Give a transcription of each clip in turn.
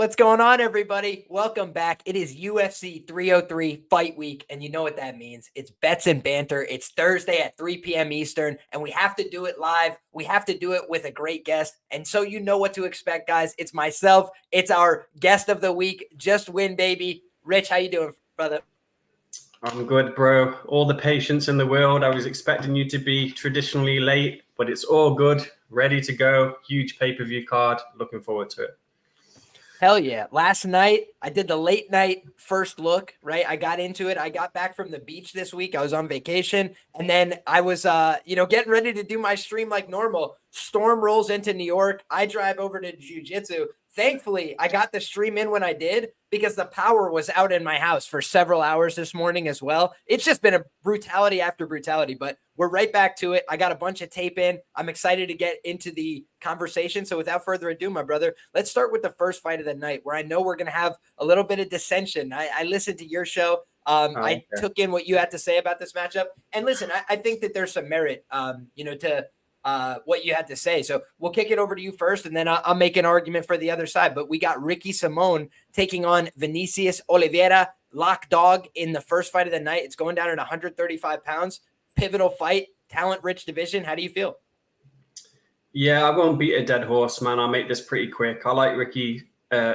What's going on, everybody? Welcome back. It is UFC 303 Fight Week, and you know what that means. It's Bets and Banter. It's Thursday at 3 p.m. Eastern, and we have to do it live. We have to do it with a great guest, and so you know what to expect, guys. It's myself. It's our guest of the week, Just Win, baby. Rich, how you doing, brother? I'm good, bro. All the patience in the world. I was expecting you to be traditionally late, but it's all good. Ready to go. Huge pay-per-view card. Looking forward to it. Hell yeah. Last night, I did the late night first look, right? I got into it. I got back from the beach this week. I was on vacation. And then I was, getting ready to do my stream like normal. Storm rolls into New York. I drive over to jiu-jitsu. Thankfully, I got the stream in when I did because the power was out in my house for several hours this morning as well. It's just been a brutality after brutality, but we're right back to it. I got a bunch of tape in. I'm excited to get into the conversation. So without further ado, my brother, let's start with the first fight of the night where I know we're going to have a little bit of dissension. I listened to your show. I took in what you had to say about this matchup. And listen, I think that there's some merit, to what you had to say. So we'll kick it over to you first, and then I'll make an argument for the other side. But we got Ricky Simone taking on Vinicius Oliveira, lock dog in the first fight of the night. It's going down at 135 pounds. Pivotal fight, talent-rich division. How do you feel? Yeah, I won't beat a dead horse, man. I'll make this pretty quick. I like Ricky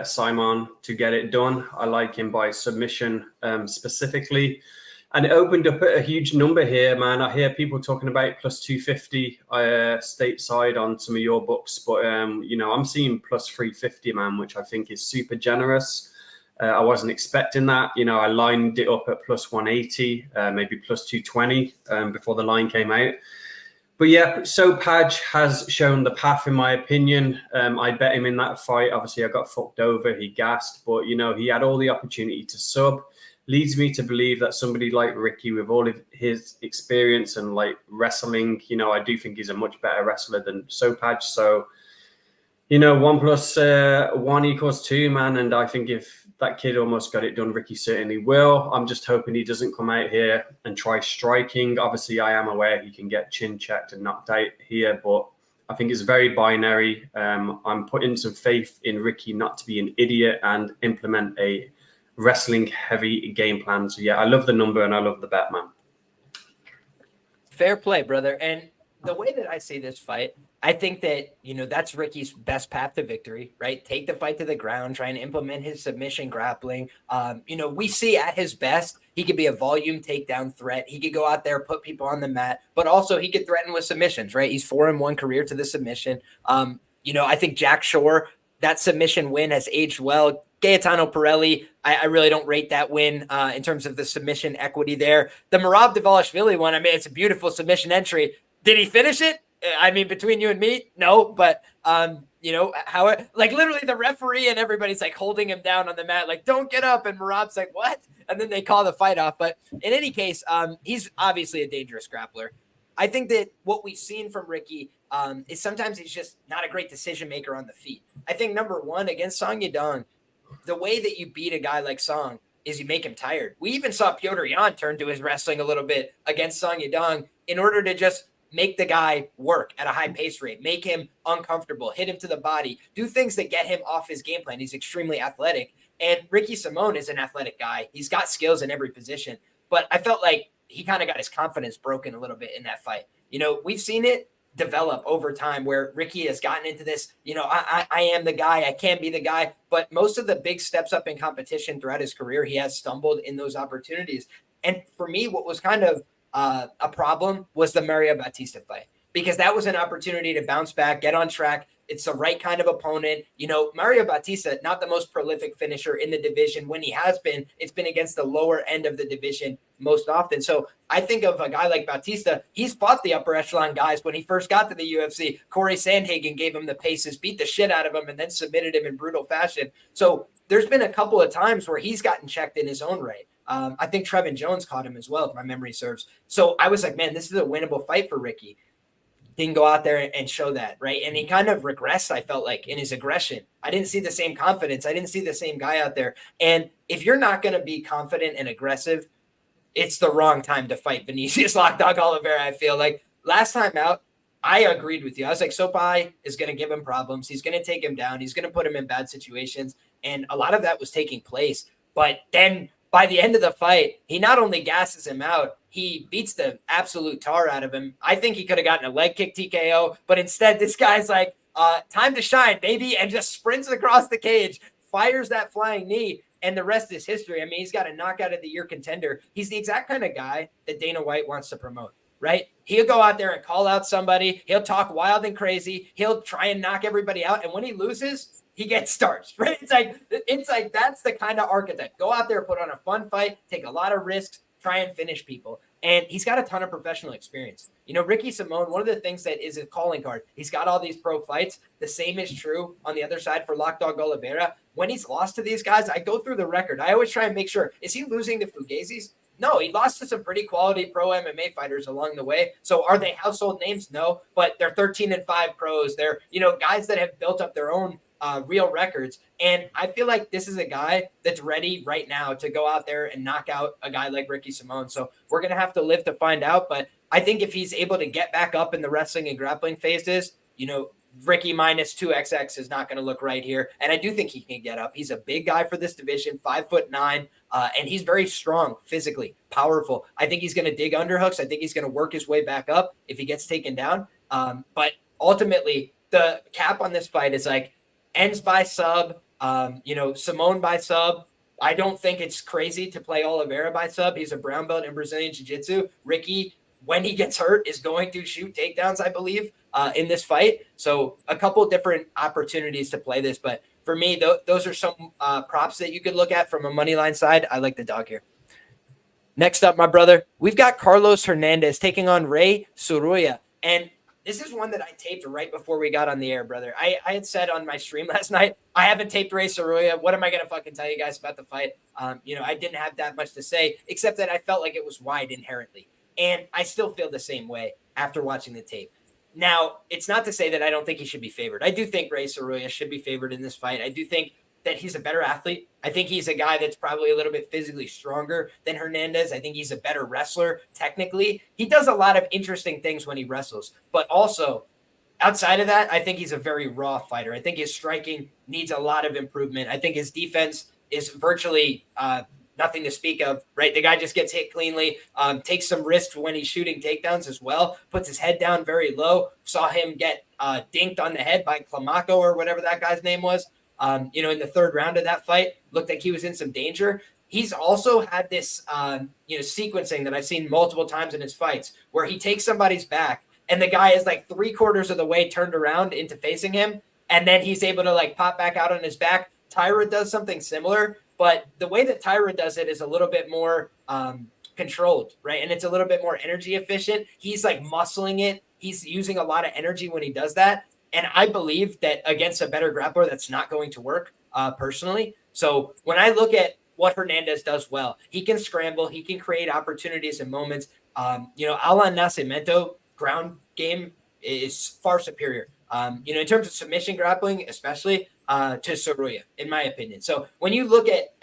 Simon to get it done. I like him by submission specifically. And it opened up a huge number here, man. I hear people talking about plus 250 stateside on some of your books. But, I'm seeing plus 350, man, which I think is super generous. I wasn't expecting that. I lined it up at plus 180, maybe plus 220 before the line came out. But yeah, Sopaj has shown the path, in my opinion. I bet him in that fight. Obviously, I got fucked over. He gassed. But, he had all the opportunity to sub. Leads me to believe that somebody like Ricky, with all of his experience and like wrestling, I do think he's a much better wrestler than Sopaj. So, 1 plus 1 equals 2, man. And I think if that kid almost got it done, Ricky certainly will. I'm just hoping he doesn't come out here and try striking. Obviously, I am aware he can get chin checked and knocked out here, but I think it's very binary. I'm putting some faith in Ricky not to be an idiot and implement a wrestling heavy game plan. So yeah, I love the number and I love the bet, man. Fair play, brother. And the way that I see this fight, I think that, that's Ricky's best path to victory, right? Take the fight to the ground, try and implement his submission grappling. We see at his best, he could be a volume takedown threat. He could go out there, put people on the mat, but also he could threaten with submissions, right? He's 4-1 career to the submission. I think Jack Shore, that submission win has aged well. Gaetano Pirelli, I really don't rate that win in terms of the submission equity there. The Merab Dvalishvili one, it's a beautiful submission entry. Did he finish it? Between you and me, no. But, literally the referee and everybody's like holding him down on the mat, like, don't get up. And Merab's like, what? And then they call the fight off. But in any case, he's obviously a dangerous grappler. I think that what we've seen from Ricky is sometimes he's just not a great decision maker on the feet. I think number one, against Song Yadong, the way that you beat a guy like Song is you make him tired. We even saw Petr Yan turn to his wrestling a little bit against Song Yadong in order to just make the guy work at a high pace rate, make him uncomfortable, hit him to the body, do things that get him off his game plan. He's extremely athletic. And Ricky Simone is an athletic guy. He's got skills in every position. But I felt like he kind of got his confidence broken a little bit in that fight. We've seen it develop over time where Ricky has gotten into this, I am the guy, I can be the guy. But most of the big steps up in competition throughout his career, he has stumbled in those opportunities. And for me, what was kind of a problem was the Mario Bautista fight, because that was an opportunity to bounce back, get on track. It's the right kind of opponent. Mario Bautista, not the most prolific finisher in the division. When he has been, it's been against the lower end of the division most often. So I think of a guy like Bautista, he's fought the upper echelon guys when he first got to the UFC. Corey Sandhagen gave him the paces, beat the shit out of him, and then submitted him in brutal fashion. So there's been a couple of times where he's gotten checked in his own right. I think Trevin Jones caught him as well, if my memory serves. So I was like, man, this is a winnable fight for Ricky. Didn't go out there and show that, right? And he kind of regressed, I felt like, in his aggression. I didn't see the same confidence. I didn't see the same guy out there. And if you're not going to be confident and aggressive, it's the wrong time to fight Vinicius Lockdog Oliveira, I feel like. Last time out, I agreed with you. I was like, Sopai is going to give him problems. He's going to take him down. He's going to put him in bad situations. And a lot of that was taking place. But then by the end of the fight, he not only gasses him out, he beats the absolute tar out of him. I think he could have gotten a leg kick TKO, but instead this guy's like, time to shine, baby, and just sprints across the cage, fires that flying knee, and the rest is history. I mean, he's got a knockout of the year contender. He's the exact kind of guy that Dana White wants to promote, right? He'll go out there and call out somebody. He'll talk wild and crazy. He'll try and knock everybody out. And when he loses, he gets starched, right? It's like that's the kind of archetype. Go out there, put on a fun fight, take a lot of risks, try and finish people. And he's got a ton of professional experience. You know, Ricky Simone, one of the things that is a calling card, he's got all these pro fights. The same is true on the other side for Lockdog Oliveira. When he's lost to these guys, I go through the record. I always try and make sure, is he losing to Fugazis? No, he lost to some pretty quality pro MMA fighters along the way. So are they household names? No, but they're 13-5 pros. They're, you know, guys that have built up their own real records. And I feel like this is a guy that's ready right now to go out there and knock out a guy like Ricky Simone. So we're going to have to live to find out. But I think if he's able to get back up in the wrestling and grappling phases, you know, Ricky minus 2XX is not going to look right here. And I do think he can get up. He's a big guy for this division, 5'9", and he's very strong, physically, powerful. I think he's going to dig underhooks. I think he's going to work his way back up if he gets taken down. But ultimately, the cap on this fight is like ends by sub, you know, Simone by sub. I don't think it's crazy to play Oliveira by sub. He's a brown belt in Brazilian Jiu-Jitsu. Ricky, when he gets hurt, is going to shoot takedowns, I believe, in this fight. So a couple different opportunities to play this. But for me, those are some props that you could look at from a money line side. I like the dog here. Next up, my brother, we've got Carlos Hernandez taking on Ray Suya. And this is one that I taped right before we got on the air, brother. I had said on my stream last night, I haven't taped Ray Suya. What am I going to fucking tell you guys about the fight? You know, I didn't have that much to say, except that I felt like it was wide inherently. And I still feel the same way after watching the tape. Now, it's not to say that I don't think he should be favored. I do think Ray Suya should be favored in this fight. I do think that he's a better athlete. I think he's a guy that's probably a little bit physically stronger than Hernandez. I think he's a better wrestler technically. He does a lot of interesting things when he wrestles. But also, outside of that, I think he's a very raw fighter. I think his striking needs a lot of improvement. I think his defense is virtually nothing to speak of, right? The guy just gets hit cleanly, takes some risks when he's shooting takedowns as well, puts his head down very low. Saw him get dinked on the head by Clamaco or whatever that guy's name was. You know, in the third round of that fight, looked like he was in some danger. He's also had this, you know, sequencing that I've seen multiple times in his fights where he takes somebody's back and the guy is like 3/4 of the way turned around into facing him. And then he's able to like pop back out on his back. Tyra does something similar, but the way that Tyra does it is a little bit more controlled, right? And it's a little bit more energy efficient. He's like muscling it. He's using a lot of energy when he does that. And I believe that against a better grappler, that's not going to work personally. So when I look at what Hernandez does well, he can scramble. He can create opportunities and moments. You know, Alan Nascimento ground game is far superior. You know, in terms of submission grappling, especially to Suya, in my opinion. So when you look at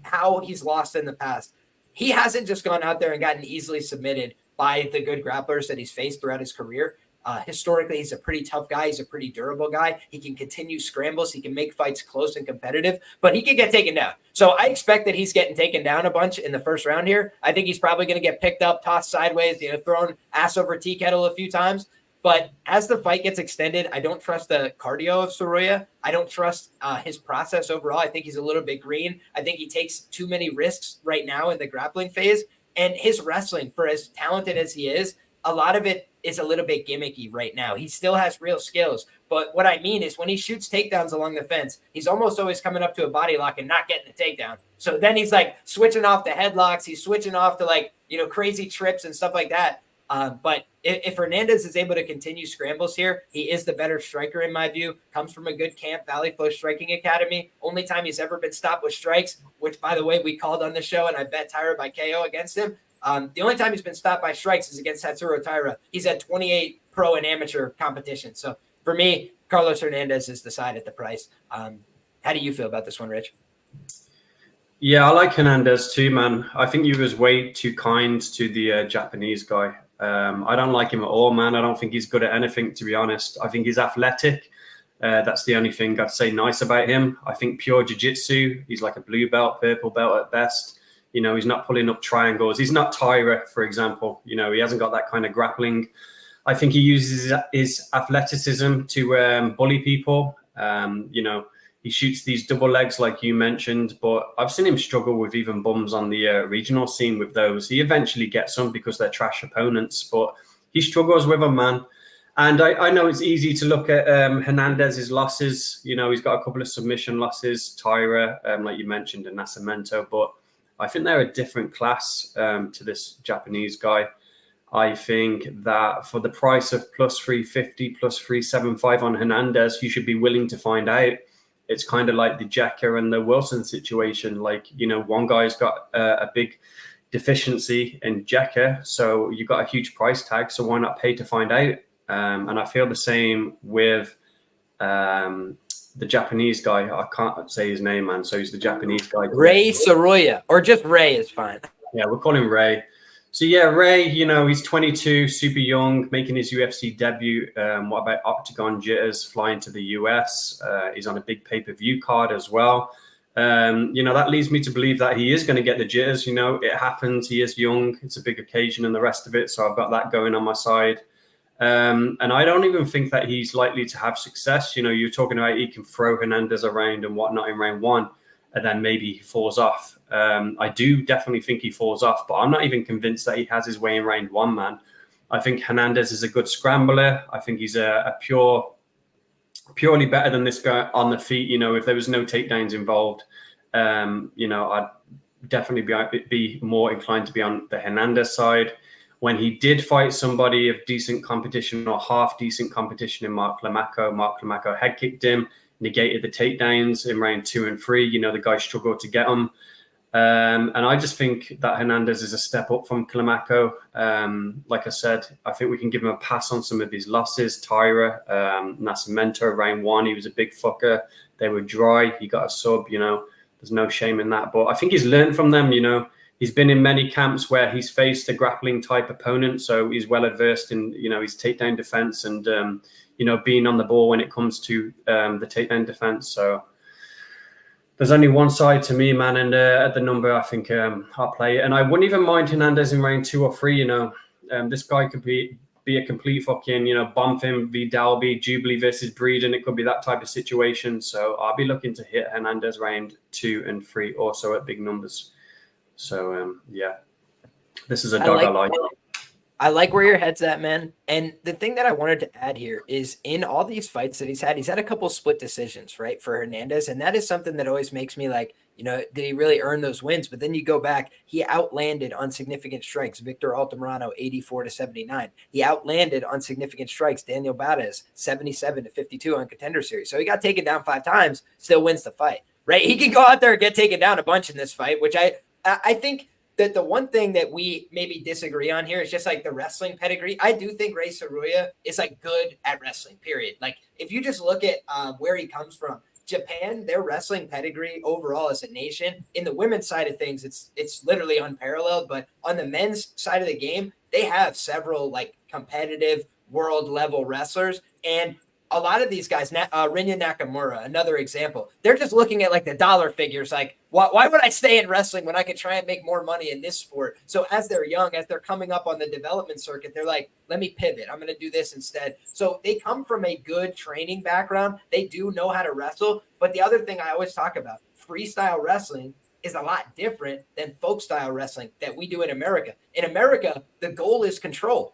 how he's lost in the past, he hasn't just gone out there and gotten easily submitted by the good grapplers that he's faced throughout his career. Historically, he's a pretty tough guy. He's a pretty durable guy. He can continue scrambles. He can make fights close and competitive, but he can get taken down. So I expect that he's getting taken down a bunch in the first round here. I think he's probably going to get picked up, tossed sideways, you know, thrown ass over tea kettle a few times. But as the fight gets extended, I don't trust the cardio of Suya. I don't trust his process overall. I think he's a little bit green. I think he takes too many risks right now in the grappling phase. And his wrestling, for as talented as he is, a lot of it is a little bit gimmicky right now. He still has real skills. But what I mean is when he shoots takedowns along the fence, he's almost always coming up to a body lock and not getting the takedown. So then he's like switching off the headlocks. He's switching off to like, you know, crazy trips and stuff like that. But if Hernandez is able to continue scrambles here, he is the better striker in my view. Comes from a good camp, Valley Flow Striking Academy. Only time he's ever been stopped with strikes, which, by the way, we called on the show, and I bet Tyra by KO against him. The only time he's been stopped by strikes is against Tatsuro Taira. He's had 28 pro and amateur competitions. So for me, Carlos Hernandez is the side at the price. How do you feel about this one, Rich? Yeah, I like Hernandez too, man. I think you was way too kind to the Japanese guy. I don't like him at all, man. I don't think he's good at anything, to be honest. I think he's athletic. That's the only thing I'd say nice about him. I think pure jiu-jitsu, he's like a blue belt, purple belt at best. You know, he's not pulling up triangles. He's not Tyra, for example. You know, he hasn't got that kind of grappling. I think he uses his athleticism to bully people. You know, he shoots these double legs like you mentioned, but I've seen him struggle with even bums on the regional scene with those. He eventually gets them because they're trash opponents, but he struggles with them, man. And I know it's easy to look at Hernandez's losses. You know, he's got a couple of submission losses, Tyra, like you mentioned, and Nascimento, but I think they're a different class to this Japanese guy. I think that for the price of plus 350, plus 375 on Hernandez, you should be willing to find out. It's kind of like the Jekka and the Wilson situation. Like, you know, one guy's got a big deficiency in Jekka, so you got a huge price tag, so why not pay to find out? And I feel the same with the Japanese guy. I can't say his name, man. So he's the Japanese guy. Ray Soroya, or just Ray is fine. Yeah, we'll call him Ray. So yeah, Ray, you know, he's 22, super young, making his UFC debut. What about Octagon Jitters, flying to the US? He's on a big pay-per-view card as well. You know, that leads me to believe that he is going to get the jitters. You know, it happens. He is young. It's a big occasion and the rest of it. So I've got that going on my side. And I don't even think that he's likely to have success. You know, you're talking about he can throw Hernandez around and whatnot in round one, and then maybe he falls off. I do definitely think he falls off, but I'm not even convinced that he has his way in round one, man. I think Hernandez is a good scrambler. I think he's purely better than this guy on the feet. You know, if there was no takedowns involved, you know, I'd definitely be more inclined to be on the Hernandez side. When he did fight somebody of decent competition or half decent competition in Mark Lamaco head kicked him, negated the takedowns in round 2 and 3. You know, the guy struggled to get him. And I just think that Hernandez is a step up from Lamaco. Like I said, I think we can give him a pass on some of his losses. Tyra, Nascimento, round 1, he was a big fucker. They were dry. He got a sub, you know. There's no shame in that. But I think he's learned from them, you know. He's been in many camps where he's faced a grappling type opponent, so he's well versed in, you know, his takedown defense and, you know, being on the ball when it comes to the takedown defense. So there's only one side to me, man, and at the number, I think I'll play it. And I wouldn't even mind Hernandez in round 2 or 3, you know. This guy could be a complete fucking, you know, Bonfim v. Dalby, Jubilee versus Breeden. It could be that type of situation. So I'll be looking to hit Hernandez round 2 and 3, also at big numbers. So, yeah, this is a dog I like. I like where your head's at, man. And the thing that I wanted to add here is in all these fights that he's had a couple split decisions, right, for Hernandez. And that is something that always makes me like, you know, did he really earn those wins? But then you go back, he outlanded on significant strikes Victor Altamirano 84-79. He outlanded on significant strikes Daniel Baez 77-52 on Contender Series. So he got taken down 5 times, still wins the fight, right? He can go out there and get taken down a bunch in this fight, which I think that the one thing that we maybe disagree on here is just like the wrestling pedigree. I do think Ray Soroya is like good at wrestling, period. Like if you just look at where he comes from, Japan, their wrestling pedigree overall as a nation, in the women's side of things, it's literally unparalleled. But on the men's side of the game, they have several like competitive world level wrestlers. And a lot of these guys, Rinya Nakamura, another example, they're just looking at like the dollar figures. Like, why would I stay in wrestling when I could try and make more money in this sport? So as they're young, as they're coming up on the development circuit, they're like, let me pivot. I'm going to do this instead. So they come from a good training background. They do know how to wrestle. But the other thing I always talk about, freestyle wrestling is a lot different than folk style wrestling that we do in America. In America, the goal is control.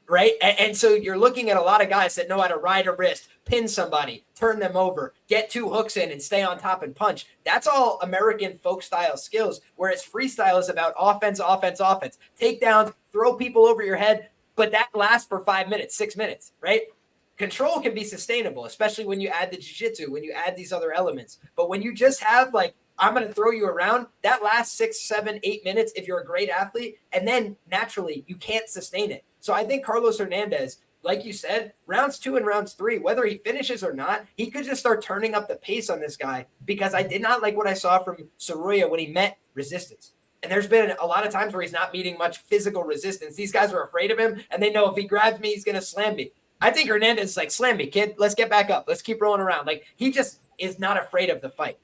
Right. And so you're looking at a lot of guys that know how to ride a wrist, pin somebody, turn them over, get 2 hooks in and stay on top and punch. That's all American folk style skills, whereas freestyle is about offense, takedowns, throw people over your head. But that lasts for 5 minutes, 6 minutes. Right. Control can be sustainable, especially when you add the jiu-jitsu, when you add these other elements. But when you just have like, I'm going to throw you around, that lasts 6, 7, 8 minutes if you're a great athlete. And then naturally you can't sustain it. So I think Carlos Hernandez, like you said, rounds 2 and rounds 3, whether he finishes or not, he could just start turning up the pace on this guy, because I did not like what I saw from Soroya when he met resistance. And there's been a lot of times where he's not meeting much physical resistance. These guys are afraid of him, and they know if he grabs me, he's going to slam me. I think Hernandez is like, slam me, kid. Let's get back up. Let's keep rolling around. Like, he just is not afraid of the fight.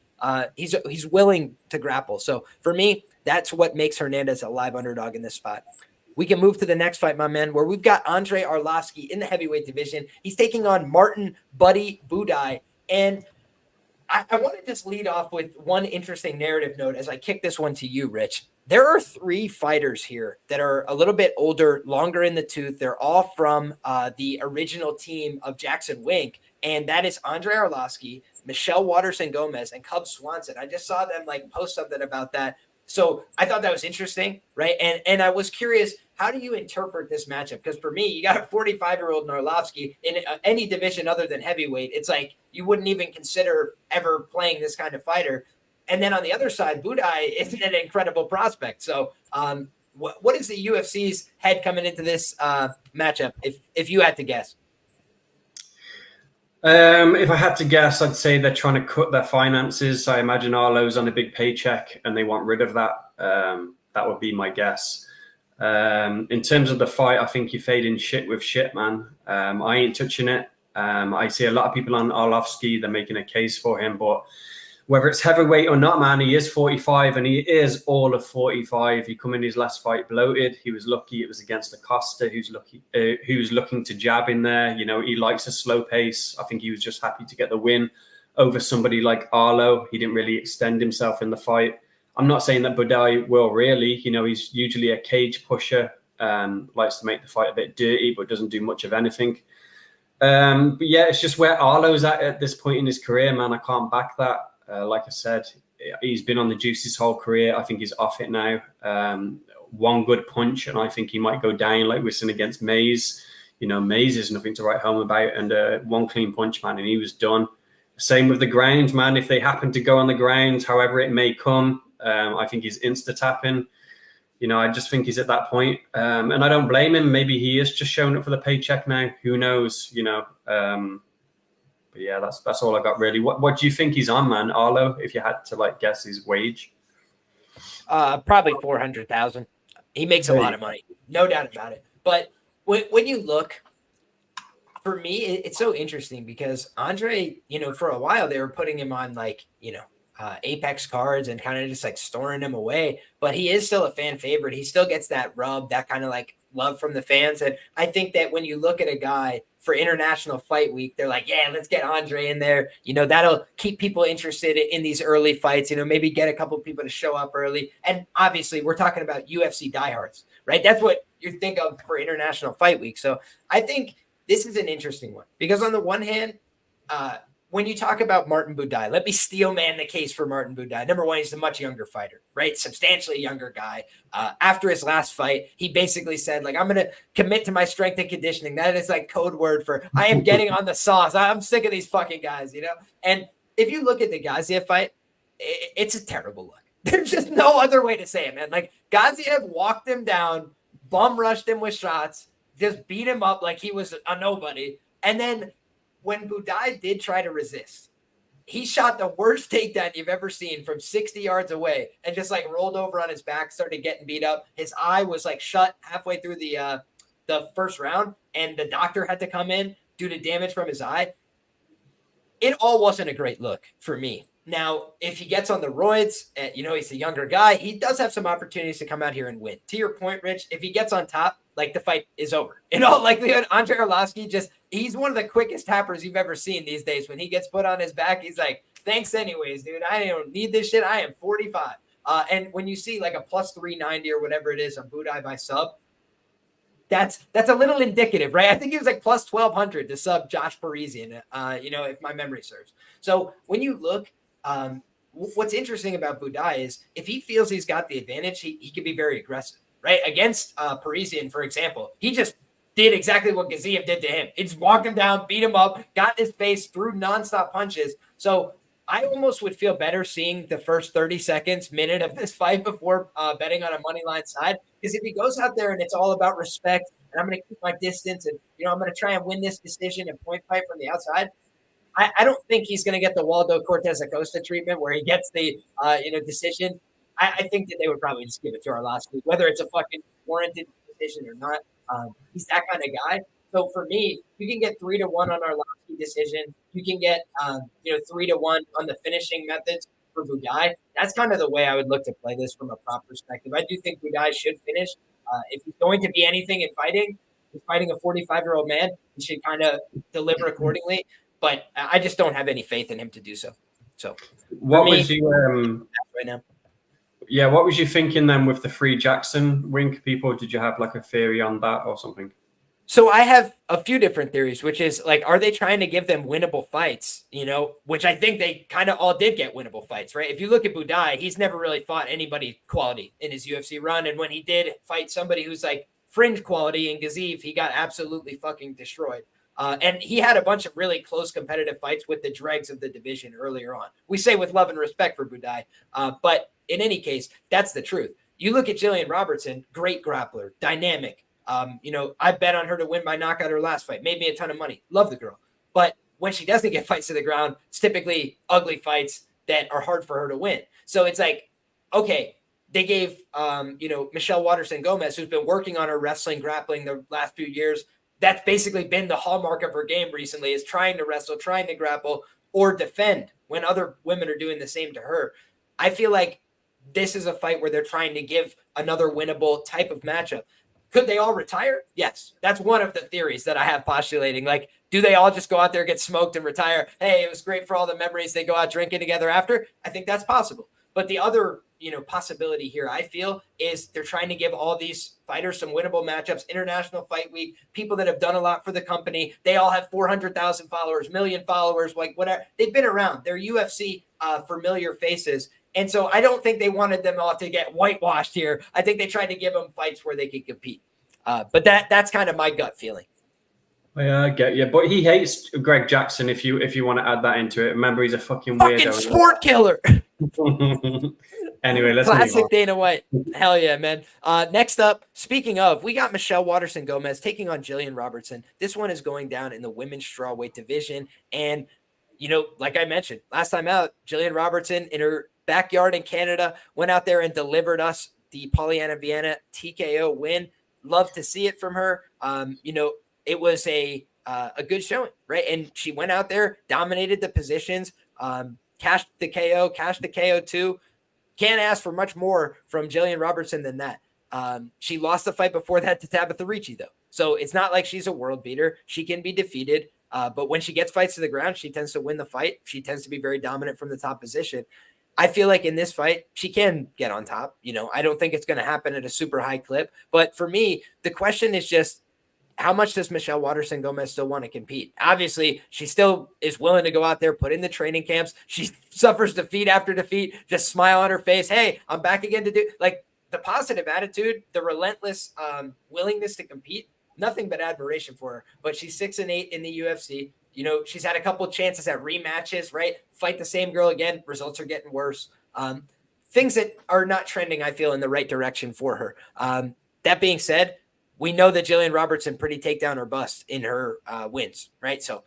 He's willing to grapple. So for me, that's what makes Hernandez a live underdog in this spot. We can move to the next fight, my man, where we've got Andre Arlovski in the heavyweight division. He's taking on Martin Buddy Budai. And I want to just lead off with one interesting narrative note as I kick this one to you, Rich. There are 3 fighters here that are a little bit older, longer in the tooth. They're all from the original team of Jackson Wink, and that is Andre Arlovski, Michelle Waterson-Gomez, and Cub Swanson. I just saw them like post something about that. So I thought that was interesting, right? And I was curious, how do you interpret this matchup? Because for me, you got a 45-year-old Arlovski in any division other than heavyweight. It's like you wouldn't even consider ever playing this kind of fighter. And then on the other side, Budai is an incredible prospect. So what is the UFC's head coming into this matchup, if you had to guess? If I had to guess, I'd say they're trying to cut their finances. I imagine Arlo's on a big paycheck and they want rid of that. That would be my guess. In terms of the fight, I think you're fading shit with shit, man. I ain't touching it. I see a lot of people on Arlovski, they're making a case for him, but whether it's heavyweight or not, man, he is 45 and he is all of 45. He come in his last fight bloated. He was lucky it was against Acosta, who's looking to jab in there. You know, he likes a slow pace. I think he was just happy to get the win over somebody like Arlo. He didn't really extend himself in the fight. I'm not saying that Budai will really. You know, he's usually a cage pusher, likes to make the fight a bit dirty, but doesn't do much of anything. But yeah, it's just where Arlo's at this point in his career, man. I can't back that. Like I said, he's been on the juice his whole career. I think he's off it now. One good punch, and I think he might go down like we're seeing against Mays. You know, Mays is nothing to write home about, and one clean punch, man, and he was done. Same with the ground, man. If they happen to go on the ground, however it may come, I think he's insta-tapping. You know, I just think he's at that point. And I don't blame him. Maybe he is just showing up for the paycheck now. Who knows, you know. But yeah, that's all I got really. What do you think he's on, man, Arlo? If you had to like guess his wage, probably 400,000. He makes a lot of money, no doubt about it. But when you look, for me, it's so interesting because Andre, you know, for a while they were putting him on like, you know, Apex cards and kind of just like storing him away. But he is still a fan favorite. He still gets that rub, that kind of like love from the fans. And I think that when you look at a guy for International Fight Week, they're like, yeah, let's get Andre in there. You know, that'll keep people interested in these early fights, you know, maybe get a couple of people to show up early. And obviously we're talking about UFC diehards, right? That's what you think of for International Fight Week. So I think this is an interesting one because on the one hand, when you talk about Martin Budai, let me steel man the case for Martin Budai. Number one, he's a much younger fighter, right? Substantially younger guy. After his last fight, he basically said, like, I'm going to commit to my strength and conditioning. That is like code word for I am getting on the sauce. I'm sick of these fucking guys, you know? And if you look at the Gaziev fight, it's a terrible look. There's just no other way to say it, man. Like, Gaziev walked him down, bum rushed him with shots, just beat him up like he was a nobody. And then when Budai did try to resist, he shot the worst takedown you've ever seen from 60 yards away and just like rolled over on his back, started getting beat up. His eye was like shut halfway through the first round, and the doctor had to come in due to damage from his eye. It all wasn't a great look for me. Now, if he gets on the roids, you know, he's a younger guy, he does have some opportunities to come out here and win. To your point, Rich, if he gets on top, like the fight is over. In all likelihood, Andre Arlovski he's one of the quickest tappers you've ever seen these days. When he gets put on his back, he's like, thanks anyways, dude. I don't need this shit. I am 45. And when you see like a plus 390 or whatever it is on Budai by sub, that's a little indicative, right? I think he was like plus 1,200 to sub Josh Parisian, you know, if my memory serves. So when you look, what's interesting about Budai is if he feels he's got the advantage, he can be very aggressive, right? Against Parisian, for example, he just did exactly what Gaziev did to him. He just walked him down, beat him up, got in his face, threw nonstop punches. So I almost would feel better seeing the first 30 seconds, minute of this fight before betting on a money line side. Because if he goes out there and it's all about respect and I'm going to keep my distance and, you know, I'm going to try and win this decision and point fight from the outside, I don't think he's going to get the Waldo Cortez Acosta treatment where he gets the, you know, decision. I think that they would probably just give it to Arlovski, whether it's a fucking warranted decision or not. He's that kind of guy. So for me, you can get 3-1 on Arlovski decision. You can get 3-1 on the finishing methods for Budai. That's kind of the way I would look to play this from a prop perspective. I do think Budai should finish. If he's going to be anything in fighting, he's fighting a 45-year-old man. He should kind of deliver accordingly. But I just don't have any faith in him to do so. So what was you right now? Yeah, what was you thinking then with the free Jackson wink people? Did you have like a theory on that or something? So I have a few different theories, which is like, are they trying to give them winnable fights? Which I think they kind of all did get winnable fights, right? If you look at Budai, he's never really fought anybody quality in his UFC run. And when he did fight somebody who's like fringe quality in Gaziv, he got absolutely fucking destroyed. And he had a bunch of really close competitive fights with the dregs of the division earlier on. We say with love and respect for Budai. But in any case, that's the truth. You look at Jillian Robertson, great grappler, dynamic. I bet on her to win by knockout her last fight. Made me a ton of money. Love the girl. But when she doesn't get fights to the ground, it's typically ugly fights that are hard for her to win. So it's like, okay, they gave, Michelle Waterson-Gomez, who's been working on her wrestling, grappling the last few years. That's basically been the hallmark of her game recently, is trying to wrestle, trying to grapple, or defend when other women are doing the same to her. I feel like this is a fight where they're trying to give another winnable type of matchup. Could they all retire? Yes. That's one of the theories that I have postulating. Like, do they all just go out there, get smoked, and retire? Hey, it was great for all the memories. They go out drinking together after. I think that's possible. But the other, possibility here, I feel, is they're trying to give all these fighters some winnable matchups. International Fight Week, people that have done a lot for the company. They all have 400,000 followers, million followers, like whatever. They've been around. They're UFC familiar faces. And so I don't think they wanted them all to get whitewashed here. I think they tried to give them fights where they could compete. But that's kind of my gut feeling. Yeah, I get you. But he hates Greg Jackson, if you want to add that into it. Remember, he's a fucking weirdo. Sport killer. Anyway, let's classic Dana White. Hell yeah, man. Next up, speaking of, we got Michelle Waterson-Gomez taking on Jillian Robertson. This one is going down in the women's strawweight division. And, like I mentioned, last time out, Jillian Robertson in her backyard in Canada went out there and delivered us the Polyana Vienna TKO win. Love to see it from her. It was a good showing, right? And she went out there, dominated the positions, cashed the KO too. Can't ask for much more from Jillian Robertson than that. She lost the fight before that to Tabitha Ricci, though. So it's not like she's a world beater. She can be defeated. But when she gets fights to the ground, she tends to win the fight. She tends to be very dominant from the top position. I feel like in this fight, she can get on top. I don't think it's going to happen at a super high clip. But for me, the question is just, how much does Michelle Waterson-Gomez still want to compete? Obviously, she still is willing to go out there, put in the training camps. She suffers defeat after defeat, just smile on her face. Hey, I'm back again to do, like, the positive attitude, the relentless willingness to compete. Nothing but admiration for her. But she's 6-8 in the UFC. She's had a couple of chances at rematches, right? Fight the same girl again. Results are getting worse. Things that are not trending, I feel, in the right direction for her. That being said, we know that Jillian Robertson pretty takedown or bust in her wins, right? So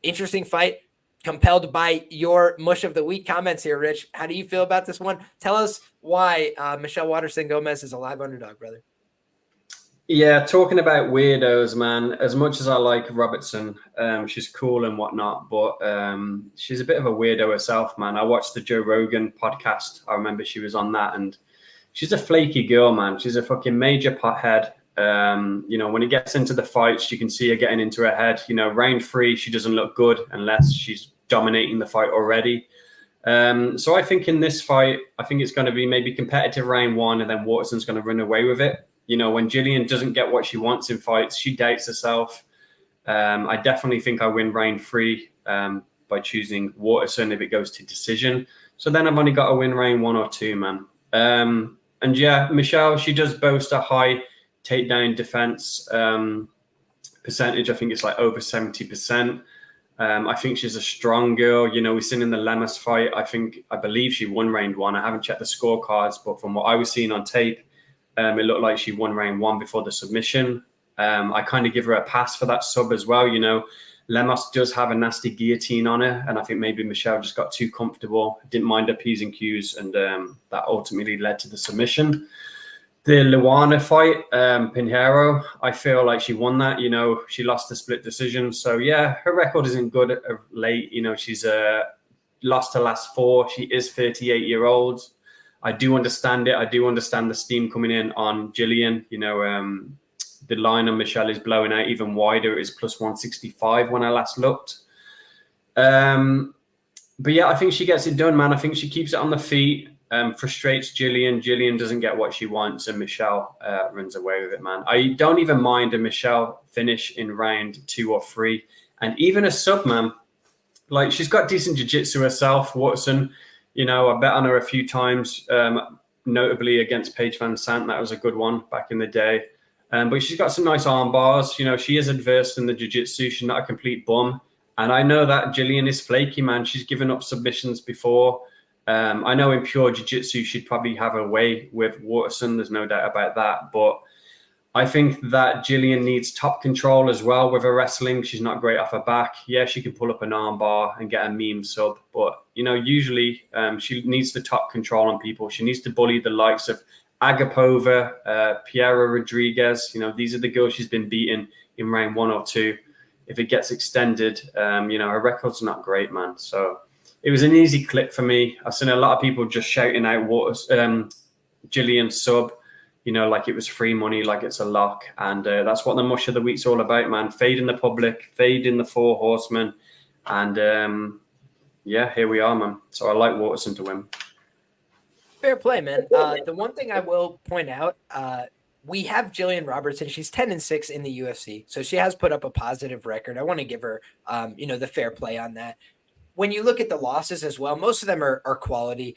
interesting fight. Compelled by your mush of the week comments here, Rich. How do you feel about this one? Tell us why Michelle Waterson-Gomez is a live underdog, brother. Yeah, talking about weirdos, man, as much as I like Robertson, she's cool and whatnot, but she's a bit of a weirdo herself, man. I watched the Joe Rogan podcast. I remember she was on that, and she's a flaky girl, man. She's a fucking major pothead. When it gets into the fights, you can see her getting into her head. Round 3, she doesn't look good unless she's dominating the fight already. So I think in this fight, I think it's going to be maybe competitive round 1, and then Waterson's going to run away with it. When Jillian doesn't get what she wants in fights, she doubts herself. I definitely think I win round 3 by choosing Waterson if it goes to decision. So then I've only got to win round 1 or 2, man. And yeah, Michelle, she does boast a high takedown defense percentage. I think it's like over 70%. I think she's a strong girl. We've seen in the Lemus fight, I believe she won round 1. I haven't checked the scorecards, but from what I was seeing on tape, it looked like she won round 1 before the submission. I kind of give her a pass for that sub as well. Lemus does have a nasty guillotine on her, and I think maybe Michelle just got too comfortable, didn't mind her P's and Q's, and that ultimately led to the submission. The Luana fight, Pinheiro, I feel like she won that. You know, she lost the split decision. So, yeah, her record isn't good of late. You know, she's lost her last 4. She is 38-year-old. I do understand it. I do understand the steam coming in on Jillian. You know, the line on Michelle is blowing out even wider. It is plus 165 when I last looked. But, yeah, I think she gets it done, man. I think she keeps it on the feet. Frustrates Jillian. Jillian doesn't get what she wants, and Michelle runs away with it, man. I don't even mind a Michelle finish in round 2 or 3, and even a sub, man. Like, she's got decent jiu-jitsu herself, Waterson. You know, I bet on her a few times, notably against Paige Van Sant. That was a good one back in the day. But she's got some nice arm bars. You know, she is adverse in the jiu-jitsu. She's not a complete bum. And I know that Jillian is flaky, man. She's given up submissions before. I know in pure jiu-jitsu, she'd probably have a way with Waterson. There's no doubt about that. But I think that Jillian needs top control as well with her wrestling. She's not great off her back. Yeah, she can pull up an arm bar and get a meme sub. But, you know, usually she needs the top control on people. She needs to bully the likes of Agapova, Piera Rodriguez. You know, these are the girls she's been beating in round 1 or 2. If it gets extended, you know, her record's not great, man. So it was an easy click for me. I've seen a lot of people just shouting out Jillian sub, you know, like it was free money, like it's a lock. And that's what the mush of the week's all about, man. Fading the public, fading the 4 horsemen. And, yeah, here we are, man. So I like Waterson to win. Fair play, man. The one thing I will point out, we have Jillian Robertson. She's 10-6 in the UFC. So she has put up a positive record. I want to give her, you know, the fair play on that. When you look at the losses as well, most of them are quality.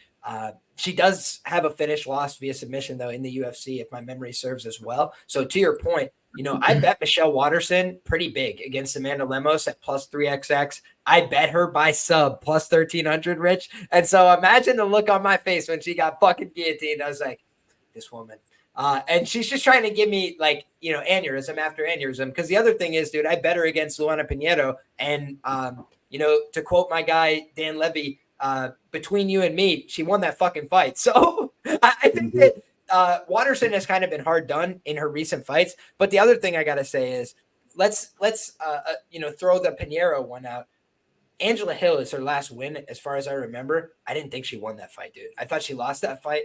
She does have a finish loss via submission, though, in the UFC, if my memory serves as well. So to your point, you know, I bet Michelle Waterson pretty big against Amanda Lemos at plus 3XX. I bet her by sub plus 1,300, Rich. And so imagine the look on my face when she got fucking guillotined. I was like, this woman. And she's just trying to give me, like, you know, aneurysm after aneurysm. Because the other thing is, dude, I bet her against Luana Pinheiro. And, you know, to quote my guy, Dan Levy, between you and me, she won that fucking fight. So I think that Waterson has kind of been hard done in her recent fights. But the other thing I got to say is let's you know, throw the Pinheiro one out. Angela Hill is her last win, as far as I remember. I didn't think she won that fight, dude. I thought she lost that fight.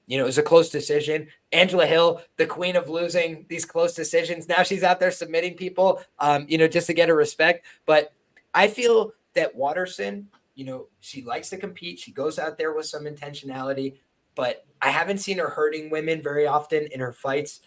You know, it was a close decision. Angela Hill, the queen of losing these close decisions. Now she's out there submitting people, you know, just to get her respect. But I feel that Waterson, you know, she likes to compete. She goes out there with some intentionality, but I haven't seen her hurting women very often in her fights.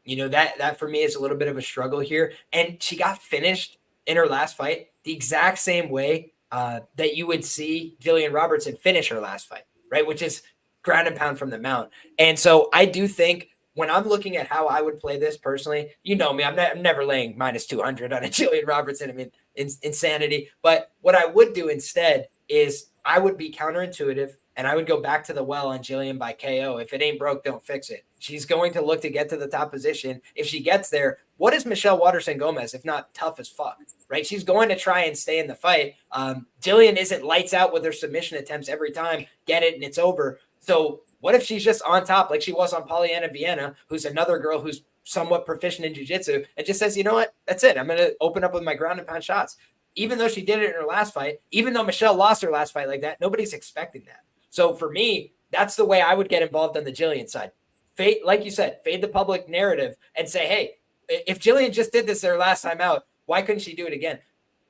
You know, that for me is a little bit of a struggle here. And she got finished in her last fight the exact same way that you would see Jillian Robertson finish her last fight, right? Which is ground and pound from the mount. And so I do think when I'm looking at how I would play this personally, you know me, I'm never laying minus 200 on a Jillian Robertson. I mean, insanity. But what I would do instead is I would be counterintuitive and I would go back to the well on Jillian by KO. If it ain't broke, don't fix it. She's going to look to get to the top position. If she gets there, what is Michelle Waterson-Gomez if not tough as fuck, right? She's going to try and stay in the fight. Jillian isn't lights out with her submission attempts every time, get it and it's over. So what if she's just on top like she was on Polyana Vienna, who's another girl who's somewhat proficient in jiu-jitsu, and just says, you know what, that's it. I'm going to open up with my ground and pound shots. Even though she did it in her last fight, even though Michelle lost her last fight like that, nobody's expecting that. So for me, that's the way I would get involved on the Jillian side. Fade, like you said, fade the public narrative and say, hey, if Jillian just did this their last time out, why couldn't she do it again?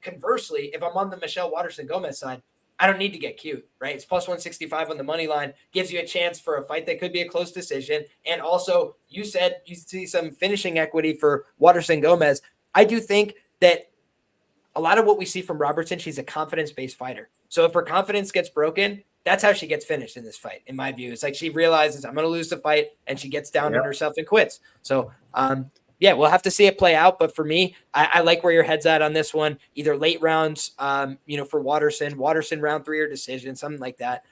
Conversely, if I'm on the Michelle Waterson-Gomez side, I don't need to get cute, right? It's plus 165 on the money line, gives you a chance for a fight that could be a close decision. And also, you said you see some finishing equity for Waterson-Gomez. I do think that a lot of what we see from Robertson, she's a confidence-based fighter. So if her confidence gets broken, that's how she gets finished in this fight, in my view. It's like she realizes I'm going to lose the fight, and she gets down on herself and quits. So, yeah, we'll have to see it play out. But for me, I like where your head's at on this one. Either late rounds, you know, for Waterson round 3 or decision, something like that.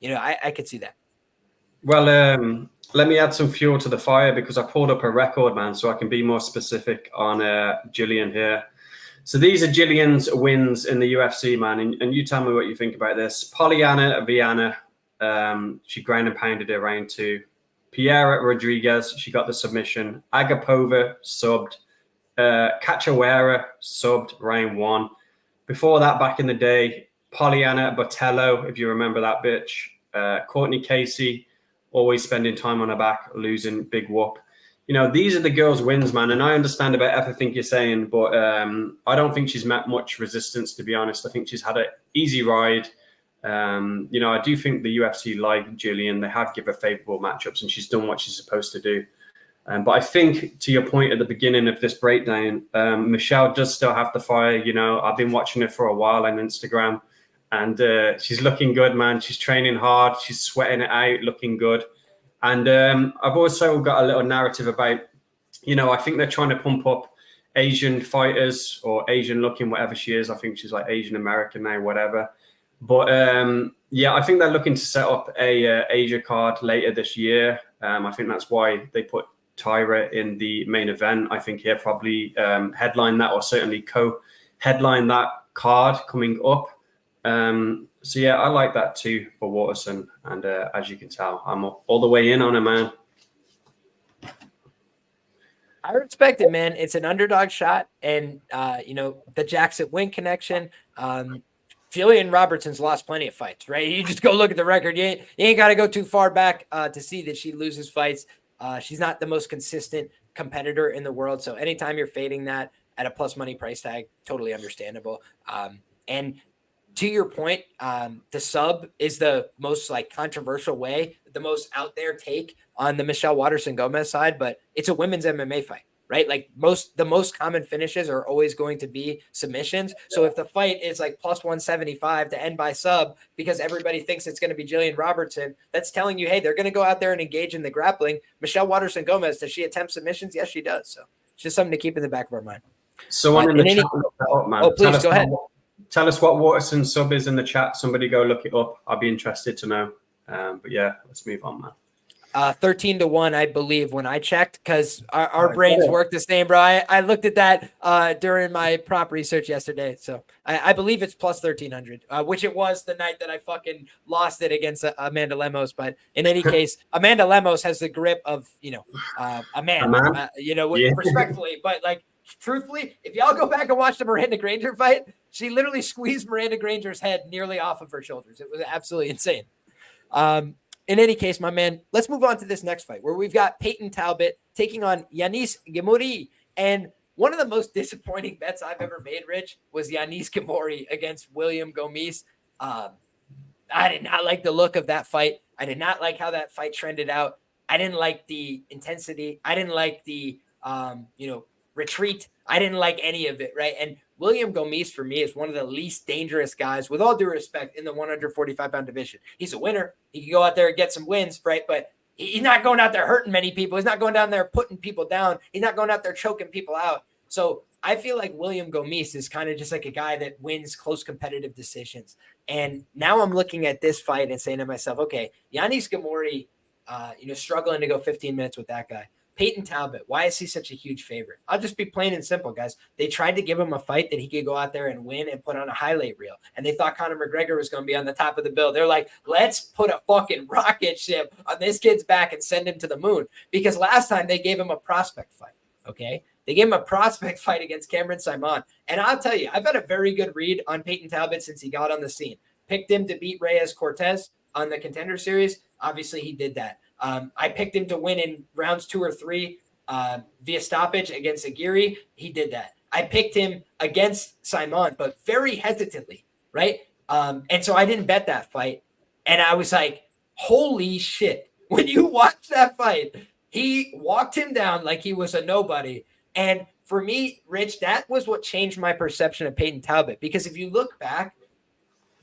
You know, I could see that. Well, let me add some fuel to the fire because I pulled up a record, man, so I can be more specific on Jillian here. So these are Jillian's wins in the UFC, man, and you tell me what you think about this. Polyana Vienna, she ground and pounded her round 2. Pereira Rodriguez, she got the submission. Agapova subbed. Cachoeira subbed round 1. Before that, back in the day, Pollyanna Botello, if you remember that bitch. Courtney Casey, always spending time on her back, losing, big whoop. These are the girls' wins, man. And I understand about everything you're saying, but I don't think she's met much resistance, to be honest. I think she's had an easy ride. I do think the UFC like Jillian. They have given her favorable matchups, and she's done what she's supposed to do. But I think, to your point at the beginning of this breakdown, Michelle does still have the fire. I've been watching her for a while on Instagram, and she's looking good, man. She's training hard. She's sweating it out, looking good. And I've also got a little narrative about, I think they're trying to pump up Asian fighters or Asian looking, whatever she is. I think she's like Asian American now, whatever. But I think they're looking to set up a Asia card later this year. I think that's why they put Tyra in the main event. I think he'll probably headline that, or certainly co-headline that card coming up. I like that too for Waterson. And as you can tell, I'm all the way in on it, man. I respect it, man. It's an underdog shot. And, the Jackson Wink connection. Julian Robertson's lost plenty of fights, right? You just go look at the record. You ain't got to go too far back to see that she loses fights. She's not the most consistent competitor in the world. So anytime you're fading that at a plus money price tag, totally understandable. And to your point, the sub is the most controversial way, the most out there take on the Michelle Waterson-Gomez side, but it's a women's MMA fight, right? The most common finishes are always going to be submissions. So if the fight is plus 175 to end by sub because everybody thinks it's going to be Jillian Robertson, that's telling you, hey, they're going to go out there and engage in the grappling. Michelle Waterson-Gomez, does she attempt submissions? Yes, she does. So it's just something to keep in the back of our mind. Someone in the chat, look that up, man. Oh, please go ahead. Tell us what Waterson sub is in the chat. Somebody go look it up. I'd be interested to know. Let's move on, man. 13-1, I believe, when I checked, because our brains work the same, bro. I looked at that during my prop research yesterday. So I believe it's plus 1,300, which it was the night that I fucking lost it against Amanda Lemos. But in any case, Amanda Lemos has the grip of, a man, respectfully. But truthfully, if y'all go back and watch the Miranda Granger fight, she literally squeezed Miranda Granger's head nearly off of her shoulders. It was absolutely insane. In any case, my man, let's move on to this next fight where we've got Peyton Talbott taking on Yanis Gamori. And one of the most disappointing bets I've ever made, Rich, was Yanis Gamori against William Gomez. I did not like the look of that fight. I did not like how that fight trended out. I didn't like the intensity. I didn't like the, retreat. I didn't like any of it, right? And William Gomez, for me, is one of the least dangerous guys, with all due respect, in the 145-pound division. He's a winner. He can go out there and get some wins, right? But he's not going out there hurting many people. He's not going down there putting people down. He's not going out there choking people out. So I feel like William Gomez is kind of just like a guy that wins close competitive decisions. And now I'm looking at this fight and saying to myself, okay, Yanis Gamori, struggling to go 15 minutes with that guy. Peyton Talbott, why is he such a huge favorite? I'll just be plain and simple, guys. They tried to give him a fight that he could go out there and win and put on a highlight reel. And they thought Conor McGregor was going to be on the top of the bill. They're like, let's put a fucking rocket ship on this kid's back and send him to the moon. Because last time they gave him a prospect fight, okay? They gave him a prospect fight against Cameron Simone. And I'll tell you, I've had a very good read on Peyton Talbott since he got on the scene. Picked him to beat Reyes Cortez on the Contender Series. Obviously, he did that. I picked him to win in rounds 2 or 3 via stoppage against Aguirre. He did that. I picked him against Simon, but very hesitantly, right? And so I didn't bet that fight. And I was like, holy shit. When you watch that fight, he walked him down like he was a nobody. And for me, Rich, that was what changed my perception of Peyton Talbott. Because if you look back,